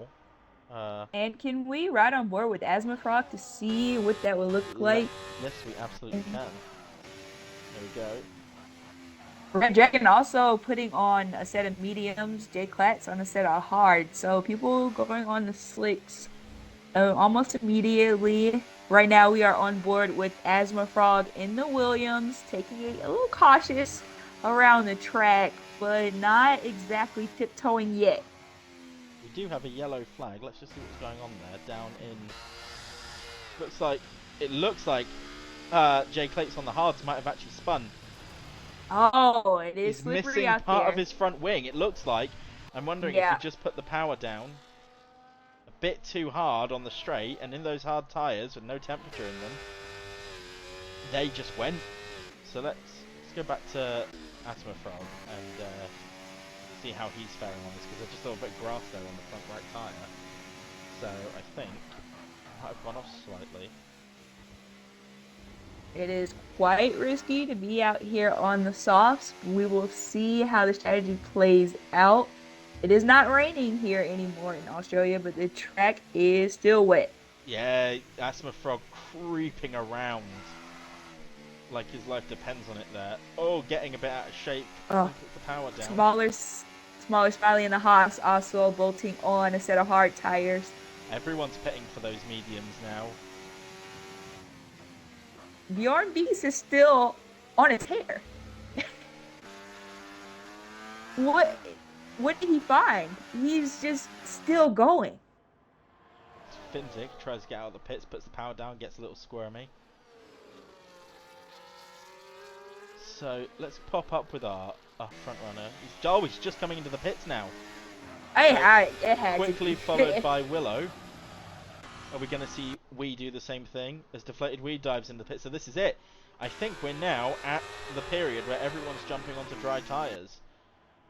And can we ride on board with Asmafrog to see what that would look like? Yes, we absolutely can. There we go. Red Dragon also putting on a set of mediums, J-Clats on a set of hard. So people going on the slicks almost immediately. Right now we are on board with Asmafrog in the Williams, taking it a little cautious around the track. but not exactly tiptoeing yet. We do have a yellow flag. Let's just see what's going on there. Down in... It looks like Jay Clates on the hards might have actually spun. Oh, it is He's slippery missing out part of there. his front wing, it looks like. I'm wondering if he Yeah. just put the power down a bit too hard on the straight, and in those hard tyres with no temperature in them, they just went. So let's go back to Atmafrog and see how he's faring on this, because there's just a little bit of grass there on the front right tyre. So I think I might have gone off slightly. It is quite risky to be out here on the softs. We will see how the strategy plays out. It is not raining here anymore in Australia, but the track is still wet. Yeah, Atmafrog creeping around like his life depends on it there. Oh, getting a bit out of shape. Oh, Puts the power down. SmallerSmiley and the Haas also bolting on a set of hard tires. Everyone's pitting for those mediums now. Bjorn Beast is still on his hair. What did he find? He's just still going. Finzik tries to get out of the pits, puts the power down, gets a little squirmy. So let's pop up with our front runner. He's just coming into the pits now. It had Quickly to. followed by Willow. Are we going to see Wee do the same thing as DeflatedWee dives into the pit? So this is it. I think we're now at the period where everyone's jumping onto dry tyres.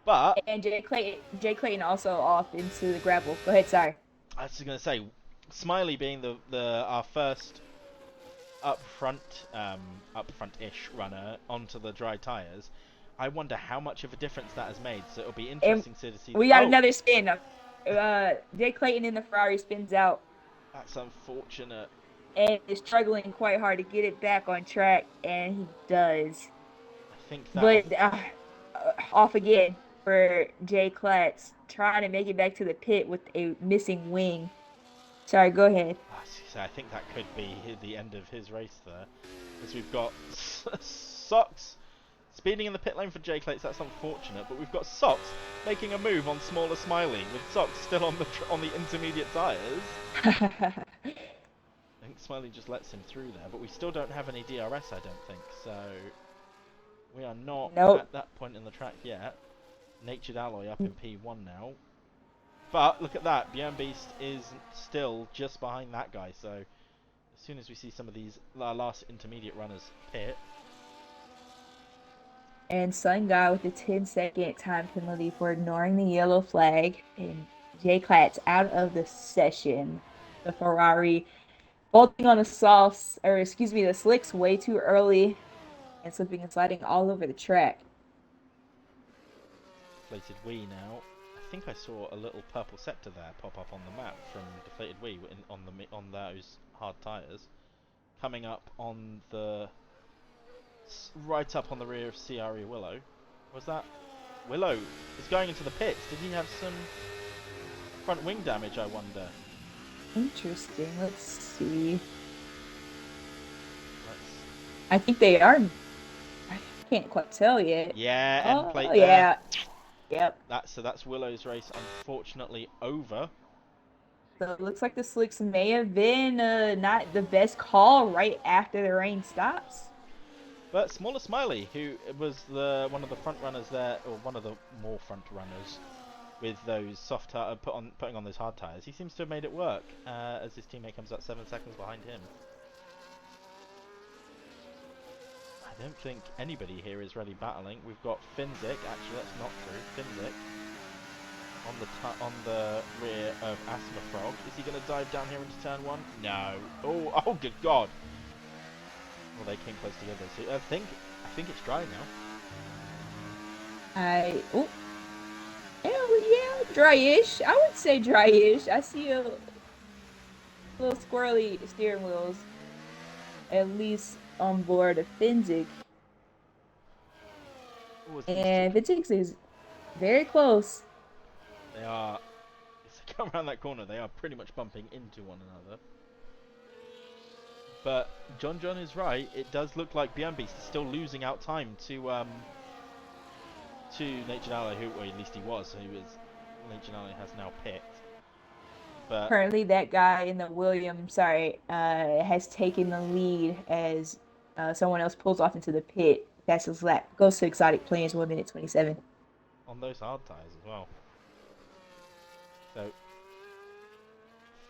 But And Jay Clayton also off into the gravel. Go ahead, sorry. I was just going to say, Smiley being our first upfront-ish runner onto the dry tyres, I wonder how much of a difference that has made. So it'll be interesting to see. We got another spin. Jay Clayton in the Ferrari spins out. That's unfortunate. And is struggling quite hard to get it back on track, and he does. I think that. But off again for Jay Clatts, trying to make it back to the pit with a missing wing. Sorry, go ahead. I think that could be the end of his race there, as we've got Sox speeding in the pit lane for Jay Clates. That's unfortunate, but we've got Sox making a move on SmallerSmiley with Sox still on the intermediate tyres. I think Smiley just lets him through there, but we still don't have any DRS, I don't think, so we are not at that point in the track yet. Natured Alloy up in P1 now. But look at that, Bjorn Beast is still just behind that guy, so as soon as we see some of these last intermediate runners pit. And Sun Guy with a 10-second time penalty for ignoring the yellow flag, and Jay Clatts out of the session. The Ferrari bolting on the softs, or excuse me, the slicks way too early and slipping and sliding all over the track. DeflatedWee now. I think I saw a little purple sector there pop up on the map from DeflatedWee on those hard tyres. Coming up on the... right up on the rear of CRE Willow. Was that... Willow is going into the pits. Did he have some front wing damage, I wonder? Interesting. Let's see. I think they are. I can't quite tell yet. Yeah, end plate there. Yeah. Yep. That's Willow's race, unfortunately over. So it looks like the slicks may have been not the best call right after the rain stops. But SmallerSmiley, who was one of the front runners there, or one of the more front runners, with those putting on those hard tyres, he seems to have made it work, as his teammate comes up 7 seconds behind him. I don't think anybody here is really battling. We've got Finzik, actually that's not true, Finzik on the rear of Asmafrog. Is he going to dive down here into turn 1? No. Oh good god. Well, they came close together, so I think it's dry now. Yeah, dryish. I would say dryish. I see a little squirrely steering wheels, at least on board of Finzik. And Finzik is very close. They are, as they come around that corner, they are pretty much bumping into one another. But John is right. It does look like Bjorn Beast is still losing out time to to Natured Ally, who, or at least he was, Natured Ally has now pit. But Currently, that guy in the Williams, sorry, has taken the lead as someone else pulls off into the pit. Fastest lap goes to ExoticPla1ns 1 minute 27. on those hard tires as well. So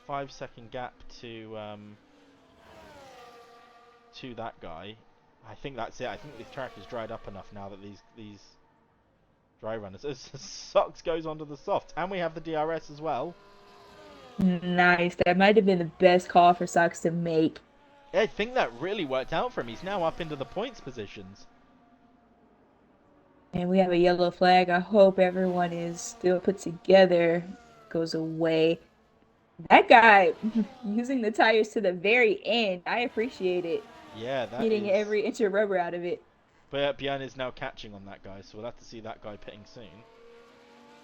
5 second gap to that guy. I think that's it. I think the track is dried up enough now that these dry runners. Sox goes onto the soft, and we have the DRS as well. Nice. That might have been the best call for Sox to make. Yeah, I think that really worked out for him. He's now up into the points positions. And we have a yellow flag. I hope everyone is still put together. Goes away. That guy using the tires to the very end. I appreciate it. Yeah, that Getting is. every inch of rubber out of it. But Björn is now catching on that guy, so we'll have to see that guy pitting soon.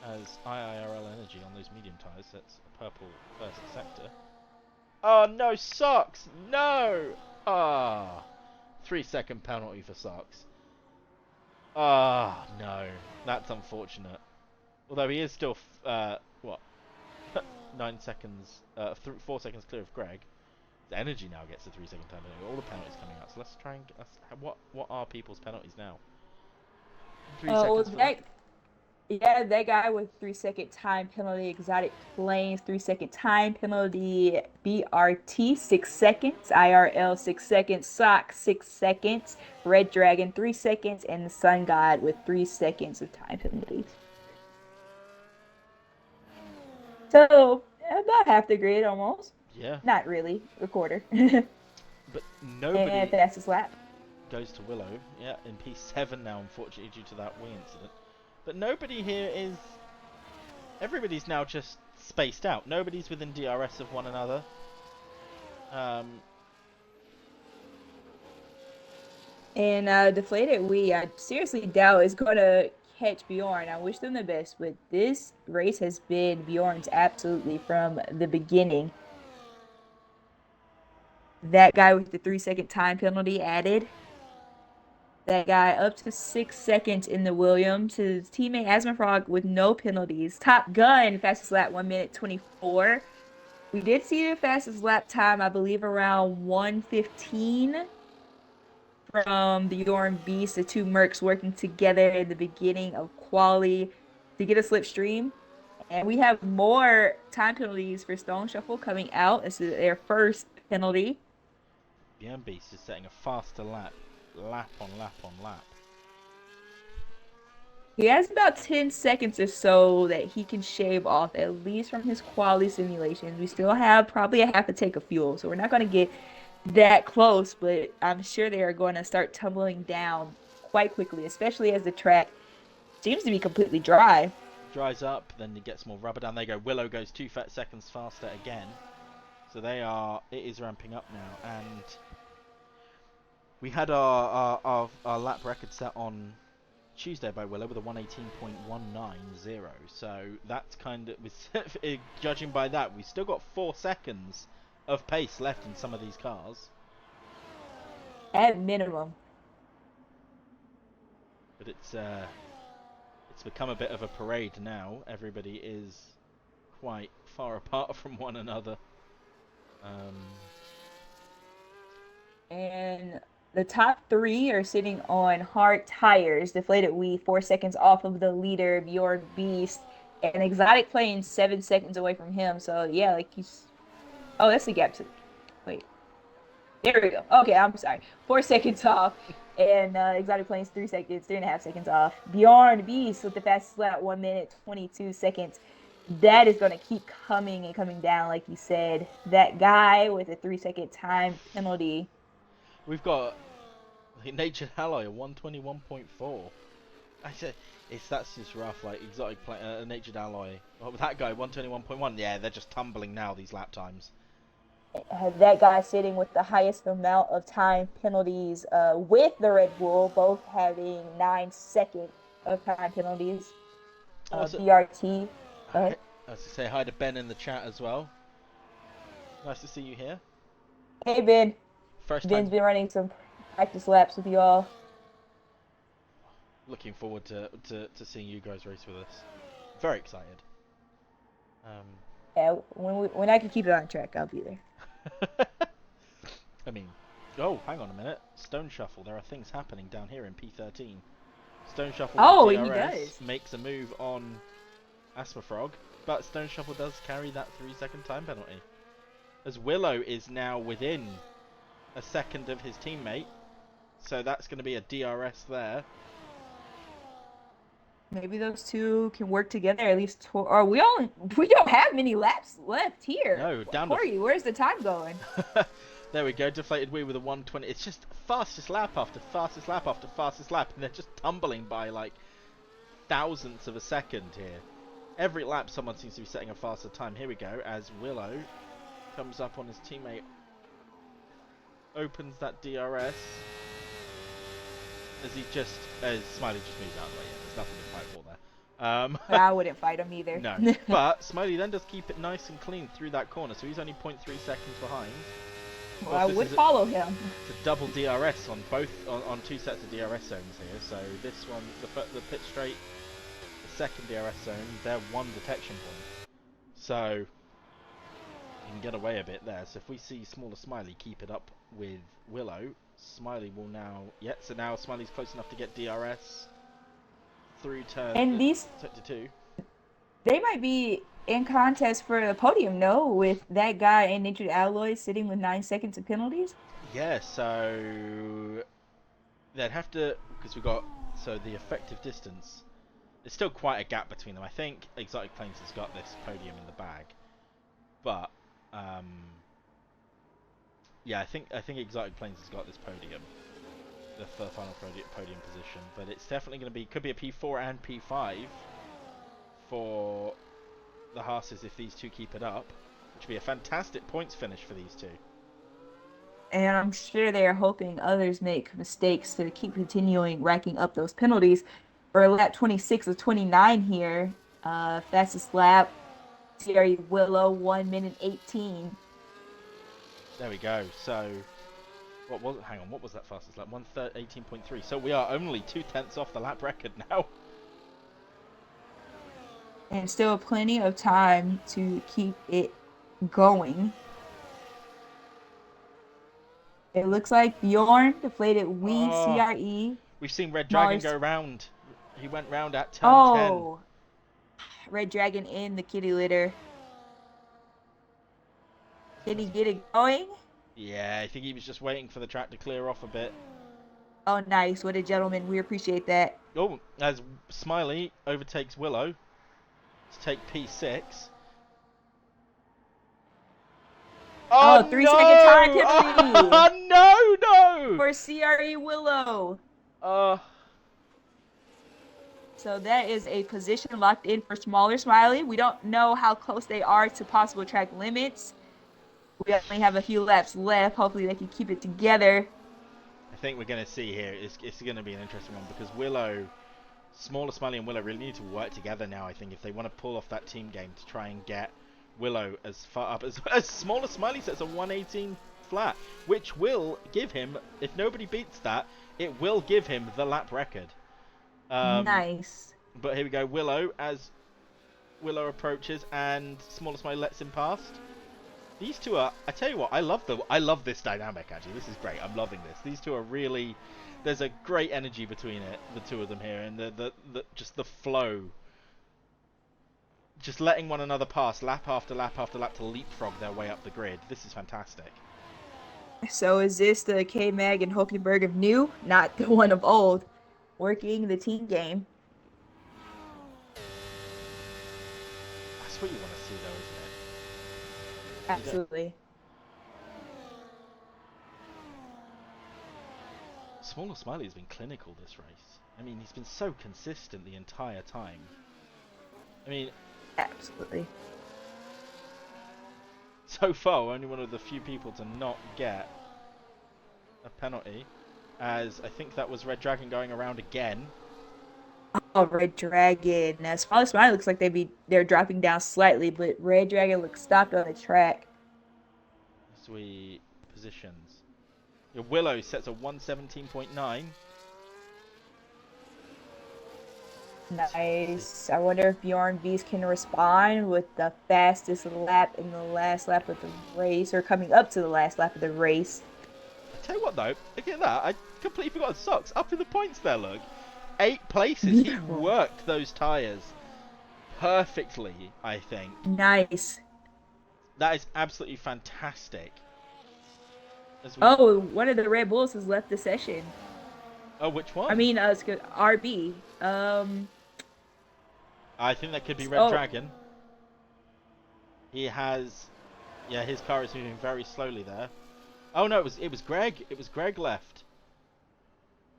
As IIRL Energy on those medium tyres, that's a purple first sector. Oh no, Sox! No! Ah, 3 second penalty for Sox. Ah, no, that's unfortunate. Although he is still, what, 9 seconds, 4 seconds clear of Greg. The Energy now gets the 3 second time penalty. All the penalties coming out. So let's try and what are people's penalties now? 3 seconds for them. Yeah, that guy with 3 second time penalty, Exotic Planes, 3 second time penalty, BRT 6 seconds, IRL 6 seconds, SOX 6 seconds, Red Dragon 3 seconds, and the Sun God with 3 seconds of time penalties. So about half the grid almost. Yeah. Not really, a quarter. But And nobody fastest lap. goes to Willow. Yeah, in P7 now, unfortunately, due to that wing incident. But nobody here is. Everybody's now just spaced out. Nobody's within DRS of one another. And DeflatedWee, I seriously doubt is going to catch Bjorn. I wish them the best, but this race has been Bjorn's absolutely from the beginning. That guy with the 3 second time penalty added. That guy up to 6 seconds in the Williams. His teammate Asmafrog with no penalties. Top Gun, fastest lap 1 minute 24. We did see the fastest lap time, I believe, around 1:15 from the Bjorn Beast, the two Mercs working together in the beginning of quali to get a slipstream. And we have more time penalties for Stone Shuffle coming out. This is their first penalty. Björn Beast is setting a faster lap. Lap on lap on lap. He has about 10 seconds or so that he can shave off, at least from his quality simulations. We still have probably a half a tank of fuel, so we're not going to get that close, but I'm sure they are going to start tumbling down quite quickly, especially as the track seems to be completely dry. Dries up, then he gets more rubber down. There you go. Willow goes 2 seconds faster again. So it is ramping up now. And we had our lap record set on Tuesday by Willow with a 118.190. So that's kind of, judging by that, we've still got 4 seconds of pace left in some of these cars. At minimum. But it's become a bit of a parade now. Everybody is quite far apart from one another. And the top three are sitting on hard tires. DeflatedWee 4 seconds off of the leader, Bjorn Beast, and ExoticPla1ns 7 seconds away from him. So yeah, like he's. Oh, that's the gap to. Wait. There we go. Okay, I'm sorry. 4 seconds off. And ExoticPla1ns 3 seconds, 3.5 seconds off. Bjorn Beast with the fastest lap, 1 minute 22 seconds. That is going to keep coming and coming down, like you said. That guy with a 3 second time penalty. We've got Natured Ally, a 121.4. I said, that's just rough. Like Natured Ally. Oh, that guy, 121.1. Yeah, they're just tumbling now. These lap times. That guy sitting with the highest amount of time penalties with the Red Bull, both having 9 seconds of time penalties. BRT. I was to say hi to Ben in the chat as well. Nice to see you here. Hey Ben. Ben's been running some practice laps with y'all. looking forward to seeing you guys race with us. Very excited. Yeah, when I can keep it on track, I'll be there. I mean, oh, hang on a minute. Stone Shuffle. There are things happening down here in P13. Stone Shuffle with Oh, the he DRS does. makes a move on Asmafrog, but Stone Shuffle does carry that 3-second time penalty. As Willow is now within a second of his teammate, so that's going to be a DRS there. Maybe those two can work together at least. Or we don't have many laps left here. No, down to Corey, where's the time going? there we go. DeflatedWee with a 120. It's just fastest lap after fastest lap after fastest lap, and they're just tumbling by like thousandths of a second here. Every lap, someone seems to be setting a faster time. Here we go, as Willow comes up on his teammate, opens that DRS. As Smiley just moves out of the way. There's nothing to fight for there. I wouldn't fight him either. No, but Smiley then does keep it nice and clean through that corner, so he's only 0.3 seconds behind. Well, I would follow him. It's a double DRS on both on two sets of DRS zones here. So this one, the pit straight, the second DRS zone, they're one detection point. So you can get away a bit there. So if we see SmallerSmiley keep it up with Willow, Smiley will now... Yeah, so now Smiley's close enough to get DRS through turn And these... sector 2. They might be in contest for the podium, no? With that guy in Natured Alloy sitting with 9 seconds of penalties? Yeah, so... They'd have to... Because we've got... So the effective distance... There's still quite a gap between them. I think ExoticPla1ns has got this podium in the bag. But... yeah, I think ExoticPla1ns has got this podium, the final podium position. But it's definitely going to be, could be a P4 and P5 for the Haas's if these two keep it up, which would be a fantastic points finish for these two. And I'm sure they are hoping others make mistakes to keep continuing racking up those penalties. For lap 26 of 29 here, fastest lap, CRE Willow, 1 minute 18. There we go. So, what was it? Hang on, what was that fastest lap? 18.3. So we are only 2/10 off the lap record now. And still plenty of time to keep it going. It looks like Bjorn, DeflatedWee, CRE. We've seen Red Dragon go round. He went round at turn 10. Oh, Red Dragon in the kitty litter. Can he get it going? Yeah, I think he was just waiting for the track to clear off a bit. Oh, nice. What a gentleman. We appreciate that. Oh, as Smiley overtakes Willow to take P6. Oh, 3 second time penalty. Oh, no! For CRE Willow. So that is a position locked in for SmallerSmiley. We don't know how close they are to possible track limits. We only have a few laps left. Hopefully they can keep it together. I think we're going to see here, it's going to be an interesting one because SmallerSmiley and Willow really need to work together now, I think, if they want to pull off that team game to try and get Willow as far up as SmallerSmiley sets a 118 flat, which will give him, if nobody beats that, it will give him the lap record. Nice. But here we go, Willow, as Willow approaches and SmallerSmiley lets him past. These two are, I tell you what, I love this dynamic actually. This is great. I'm loving this. These two are really, there's a great energy between the two of them here, and the just the flow. Just letting one another pass lap after lap after lap to leapfrog their way up the grid. This is fantastic. So is this the K-Mag and Hulkenberg of new, not the one of old, working the team game? That's what you want to see though, isn't it? Absolutely. SmallerSmiley has been clinical this race. I mean, he's been so consistent the entire time. I mean... Absolutely. So far, only one of the few people to not get a penalty, as I think that was Red Dragon going around again. Oh, Red Dragon. Now, SmallerSmiley looks like they're dropping down slightly, but Red Dragon looks stopped on the track. Sweet positions. Your Willow sets a 117.9. Nice. I wonder if Bjorn Beast can respond with the fastest lap in the last lap of the race, or coming up to the last lap of the race. I tell you what though, look at that. I completely forgot Socks up in the points there. Look, 8 places. He Beautiful. worked those tires perfectly. I think Nice. that is absolutely fantastic. As we, Oh, one of the Red Bulls has left the session. oh, which I one? mean, it's good. RB. I think that could be Red Oh, Dragon. He has, yeah, his car is moving very slowly there. Oh no, it was Greg. It was Greg left.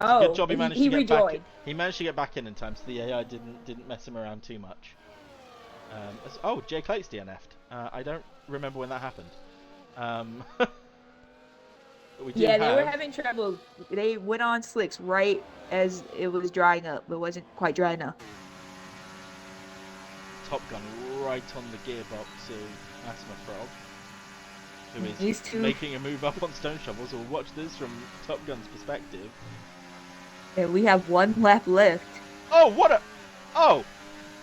It's a good oh, job he managed he to get back. rejoined. He managed to get back in time, so the AI didn't mess him around too much. Oh, Jay Clate's DNF'd. I don't remember when that happened. But we do Yeah, they were have having trouble. They went on slicks right as it was drying up, but wasn't quite dry enough. Top Gun right on the gearbox of Asthma Frog, who is These two, making a move up on Stone Shovels. We'll watch this from Top Gun's perspective. and we have one lap left. Oh, what a... Oh!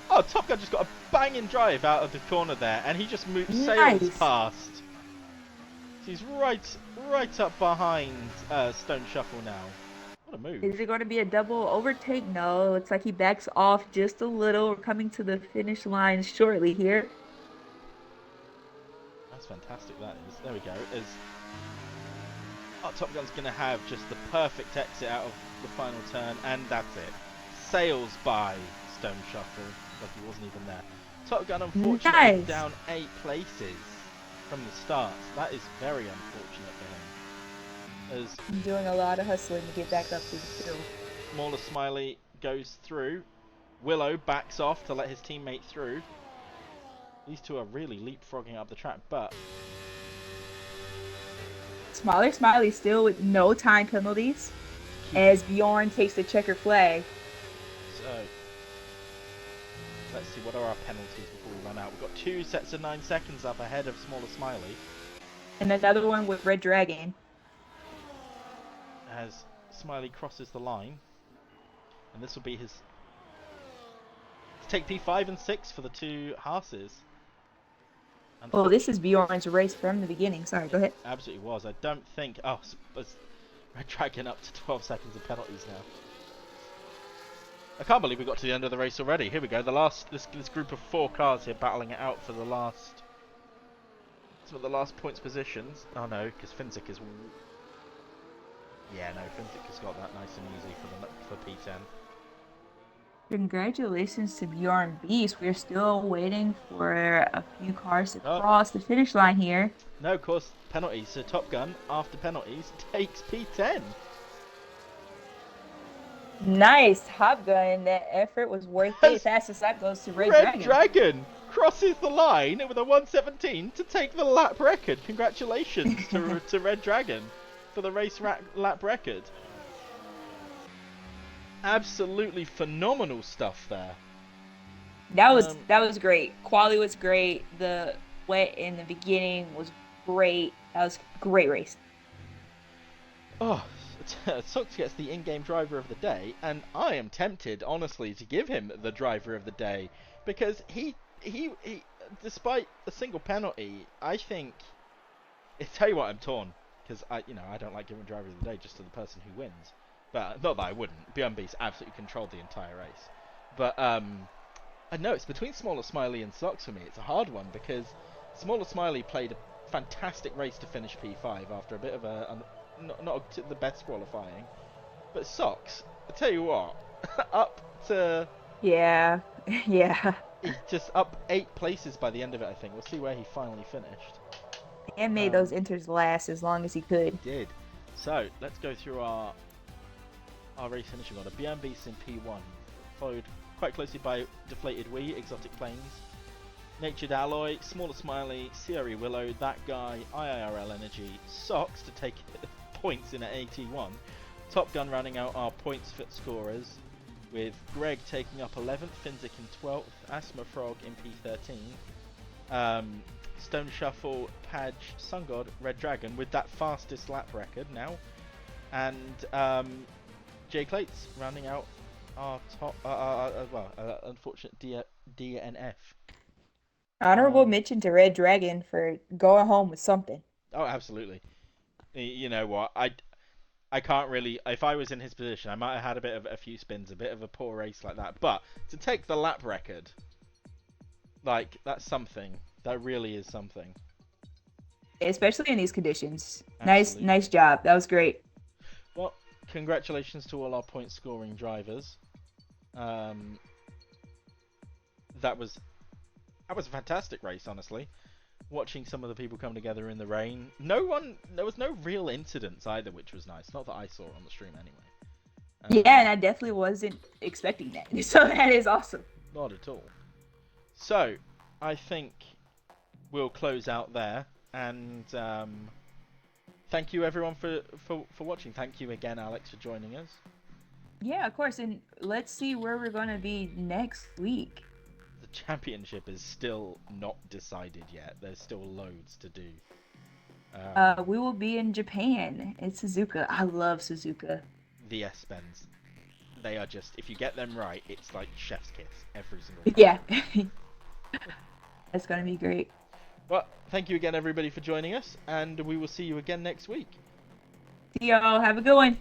Oh, Top Gun just got a banging drive out of the corner there, and he just sails Nice. past. He's right up behind Stone Shuffle now. What a move. Is it going to be a double overtake? No, it looks like he backs off just a little. We're coming to the finish line shortly here. That's fantastic, that is. There we go. Oh, Top Gun's going to have just the perfect exit out of the final turn, and that's it. Sails by Stone Shuffle, like he wasn't even there. Top Gun, unfortunately, Nice. down 8 places from the start. That is very unfortunate for him. As I'm doing a lot of hustling to get back up to the field. SmallerSmiley goes through. Willow backs off to let his teammate through. These two are really leapfrogging up the track, but SmallerSmiley still with no time penalties as Bjorn takes the checker flag. so let's see, what are our penalties before we run out? We've got 2 sets of 9 seconds up ahead of SmallerSmiley. And another one with Red Dragon. As Smiley crosses the line. And this will be his... to take P5 and 6 for the 2 Haas's. Oh, this is Bjorn's race from the beginning. Sorry, go ahead. Absolutely was. I don't think... Oh, Red Dragon up to 12 seconds of penalties now. I can't believe we got to the end of the race already. Here we go. The last... This group of 4 cars here battling it out for the last... some of the last points positions. Oh no, because Finzik is... Yeah, no, Finzik has got that nice and easy for P10. Congratulations to Bjorn Beast. We're still waiting for a few cars to cross the finish line here. No, of course, penalties. So Top Gun, after penalties, takes P10. Nice. Top Gun. That effort was worth it. Fastest lap goes to Red Dragon. Red Dragon crosses the line with a 1:17 to take the lap record. Congratulations to Red Dragon for the race lap record. Absolutely phenomenal stuff there. That was great. Quality was great. The wet in the beginning was great. That was a great race. Oh, Sox gets the in-game driver of the day, and I am tempted, honestly, to give him the driver of the day because he despite a single penalty, I think. I tell you what, I'm torn because I don't like giving driver of the day just to the person who wins. But not that I wouldn't. Bjorn Beast absolutely controlled the entire race. But I know it's between SmallerSmiley and Sox for me. It's a hard one because SmallerSmiley played a fantastic race to finish P5 after a bit of not the best qualifying. But Sox, I tell you what, up to yeah. He's just up 8 places by the end of it. I think we'll see where he finally finished. And made those inters last as long as he could. He did. So let's go through our race finishing order. Bjorn Beast in P1, followed quite closely by DeflatedWee, ExoticPla1ns, Natured Alloy, SmallerSmiley, CRE Willow, That Guy, IIRL Energy, Sox to take points in at AT1. Top Gun rounding out our points fit scorers, with Greg taking up 11th, Finzik in 12th, Asthma Frog in P13, Stone Shuffle, Padge, Sungod, Red Dragon with that fastest lap record now, and Jay Clates rounding out our top, unfortunate DNF. Honorable Um, mention to Red Dragon for going home with something. oh, absolutely. You know what? I can't really. If I was in his position, I might have had a bit of a few spins, a bit of a poor race like that. But to take the lap record, like that's something. That really is something. Especially in these conditions. Nice Absolutely. job. That was great. Well, congratulations to all our point scoring drivers. Um, that was that was a fantastic race, honestly. Watching some of the people come together in the rain. There was no real incidents either, which was nice. Not that I saw on the stream anyway. Yeah, and I definitely wasn't expecting that. So that is awesome. Not at all. So, I think we'll close out there, and thank you everyone for watching. Thank you again, Alex, for joining us. Yeah, of course. And let's see where we're going to be next week. The championship is still not decided yet. There's still loads to do. We will be in Japan. It's Suzuka. I love Suzuka. The S-Bens. They are just, if you get them right, it's like chef's kiss every single Yeah. time. That's going to be great. Well, thank you again, everybody, for joining us, and we will see you again next week. See y'all. Have a good one.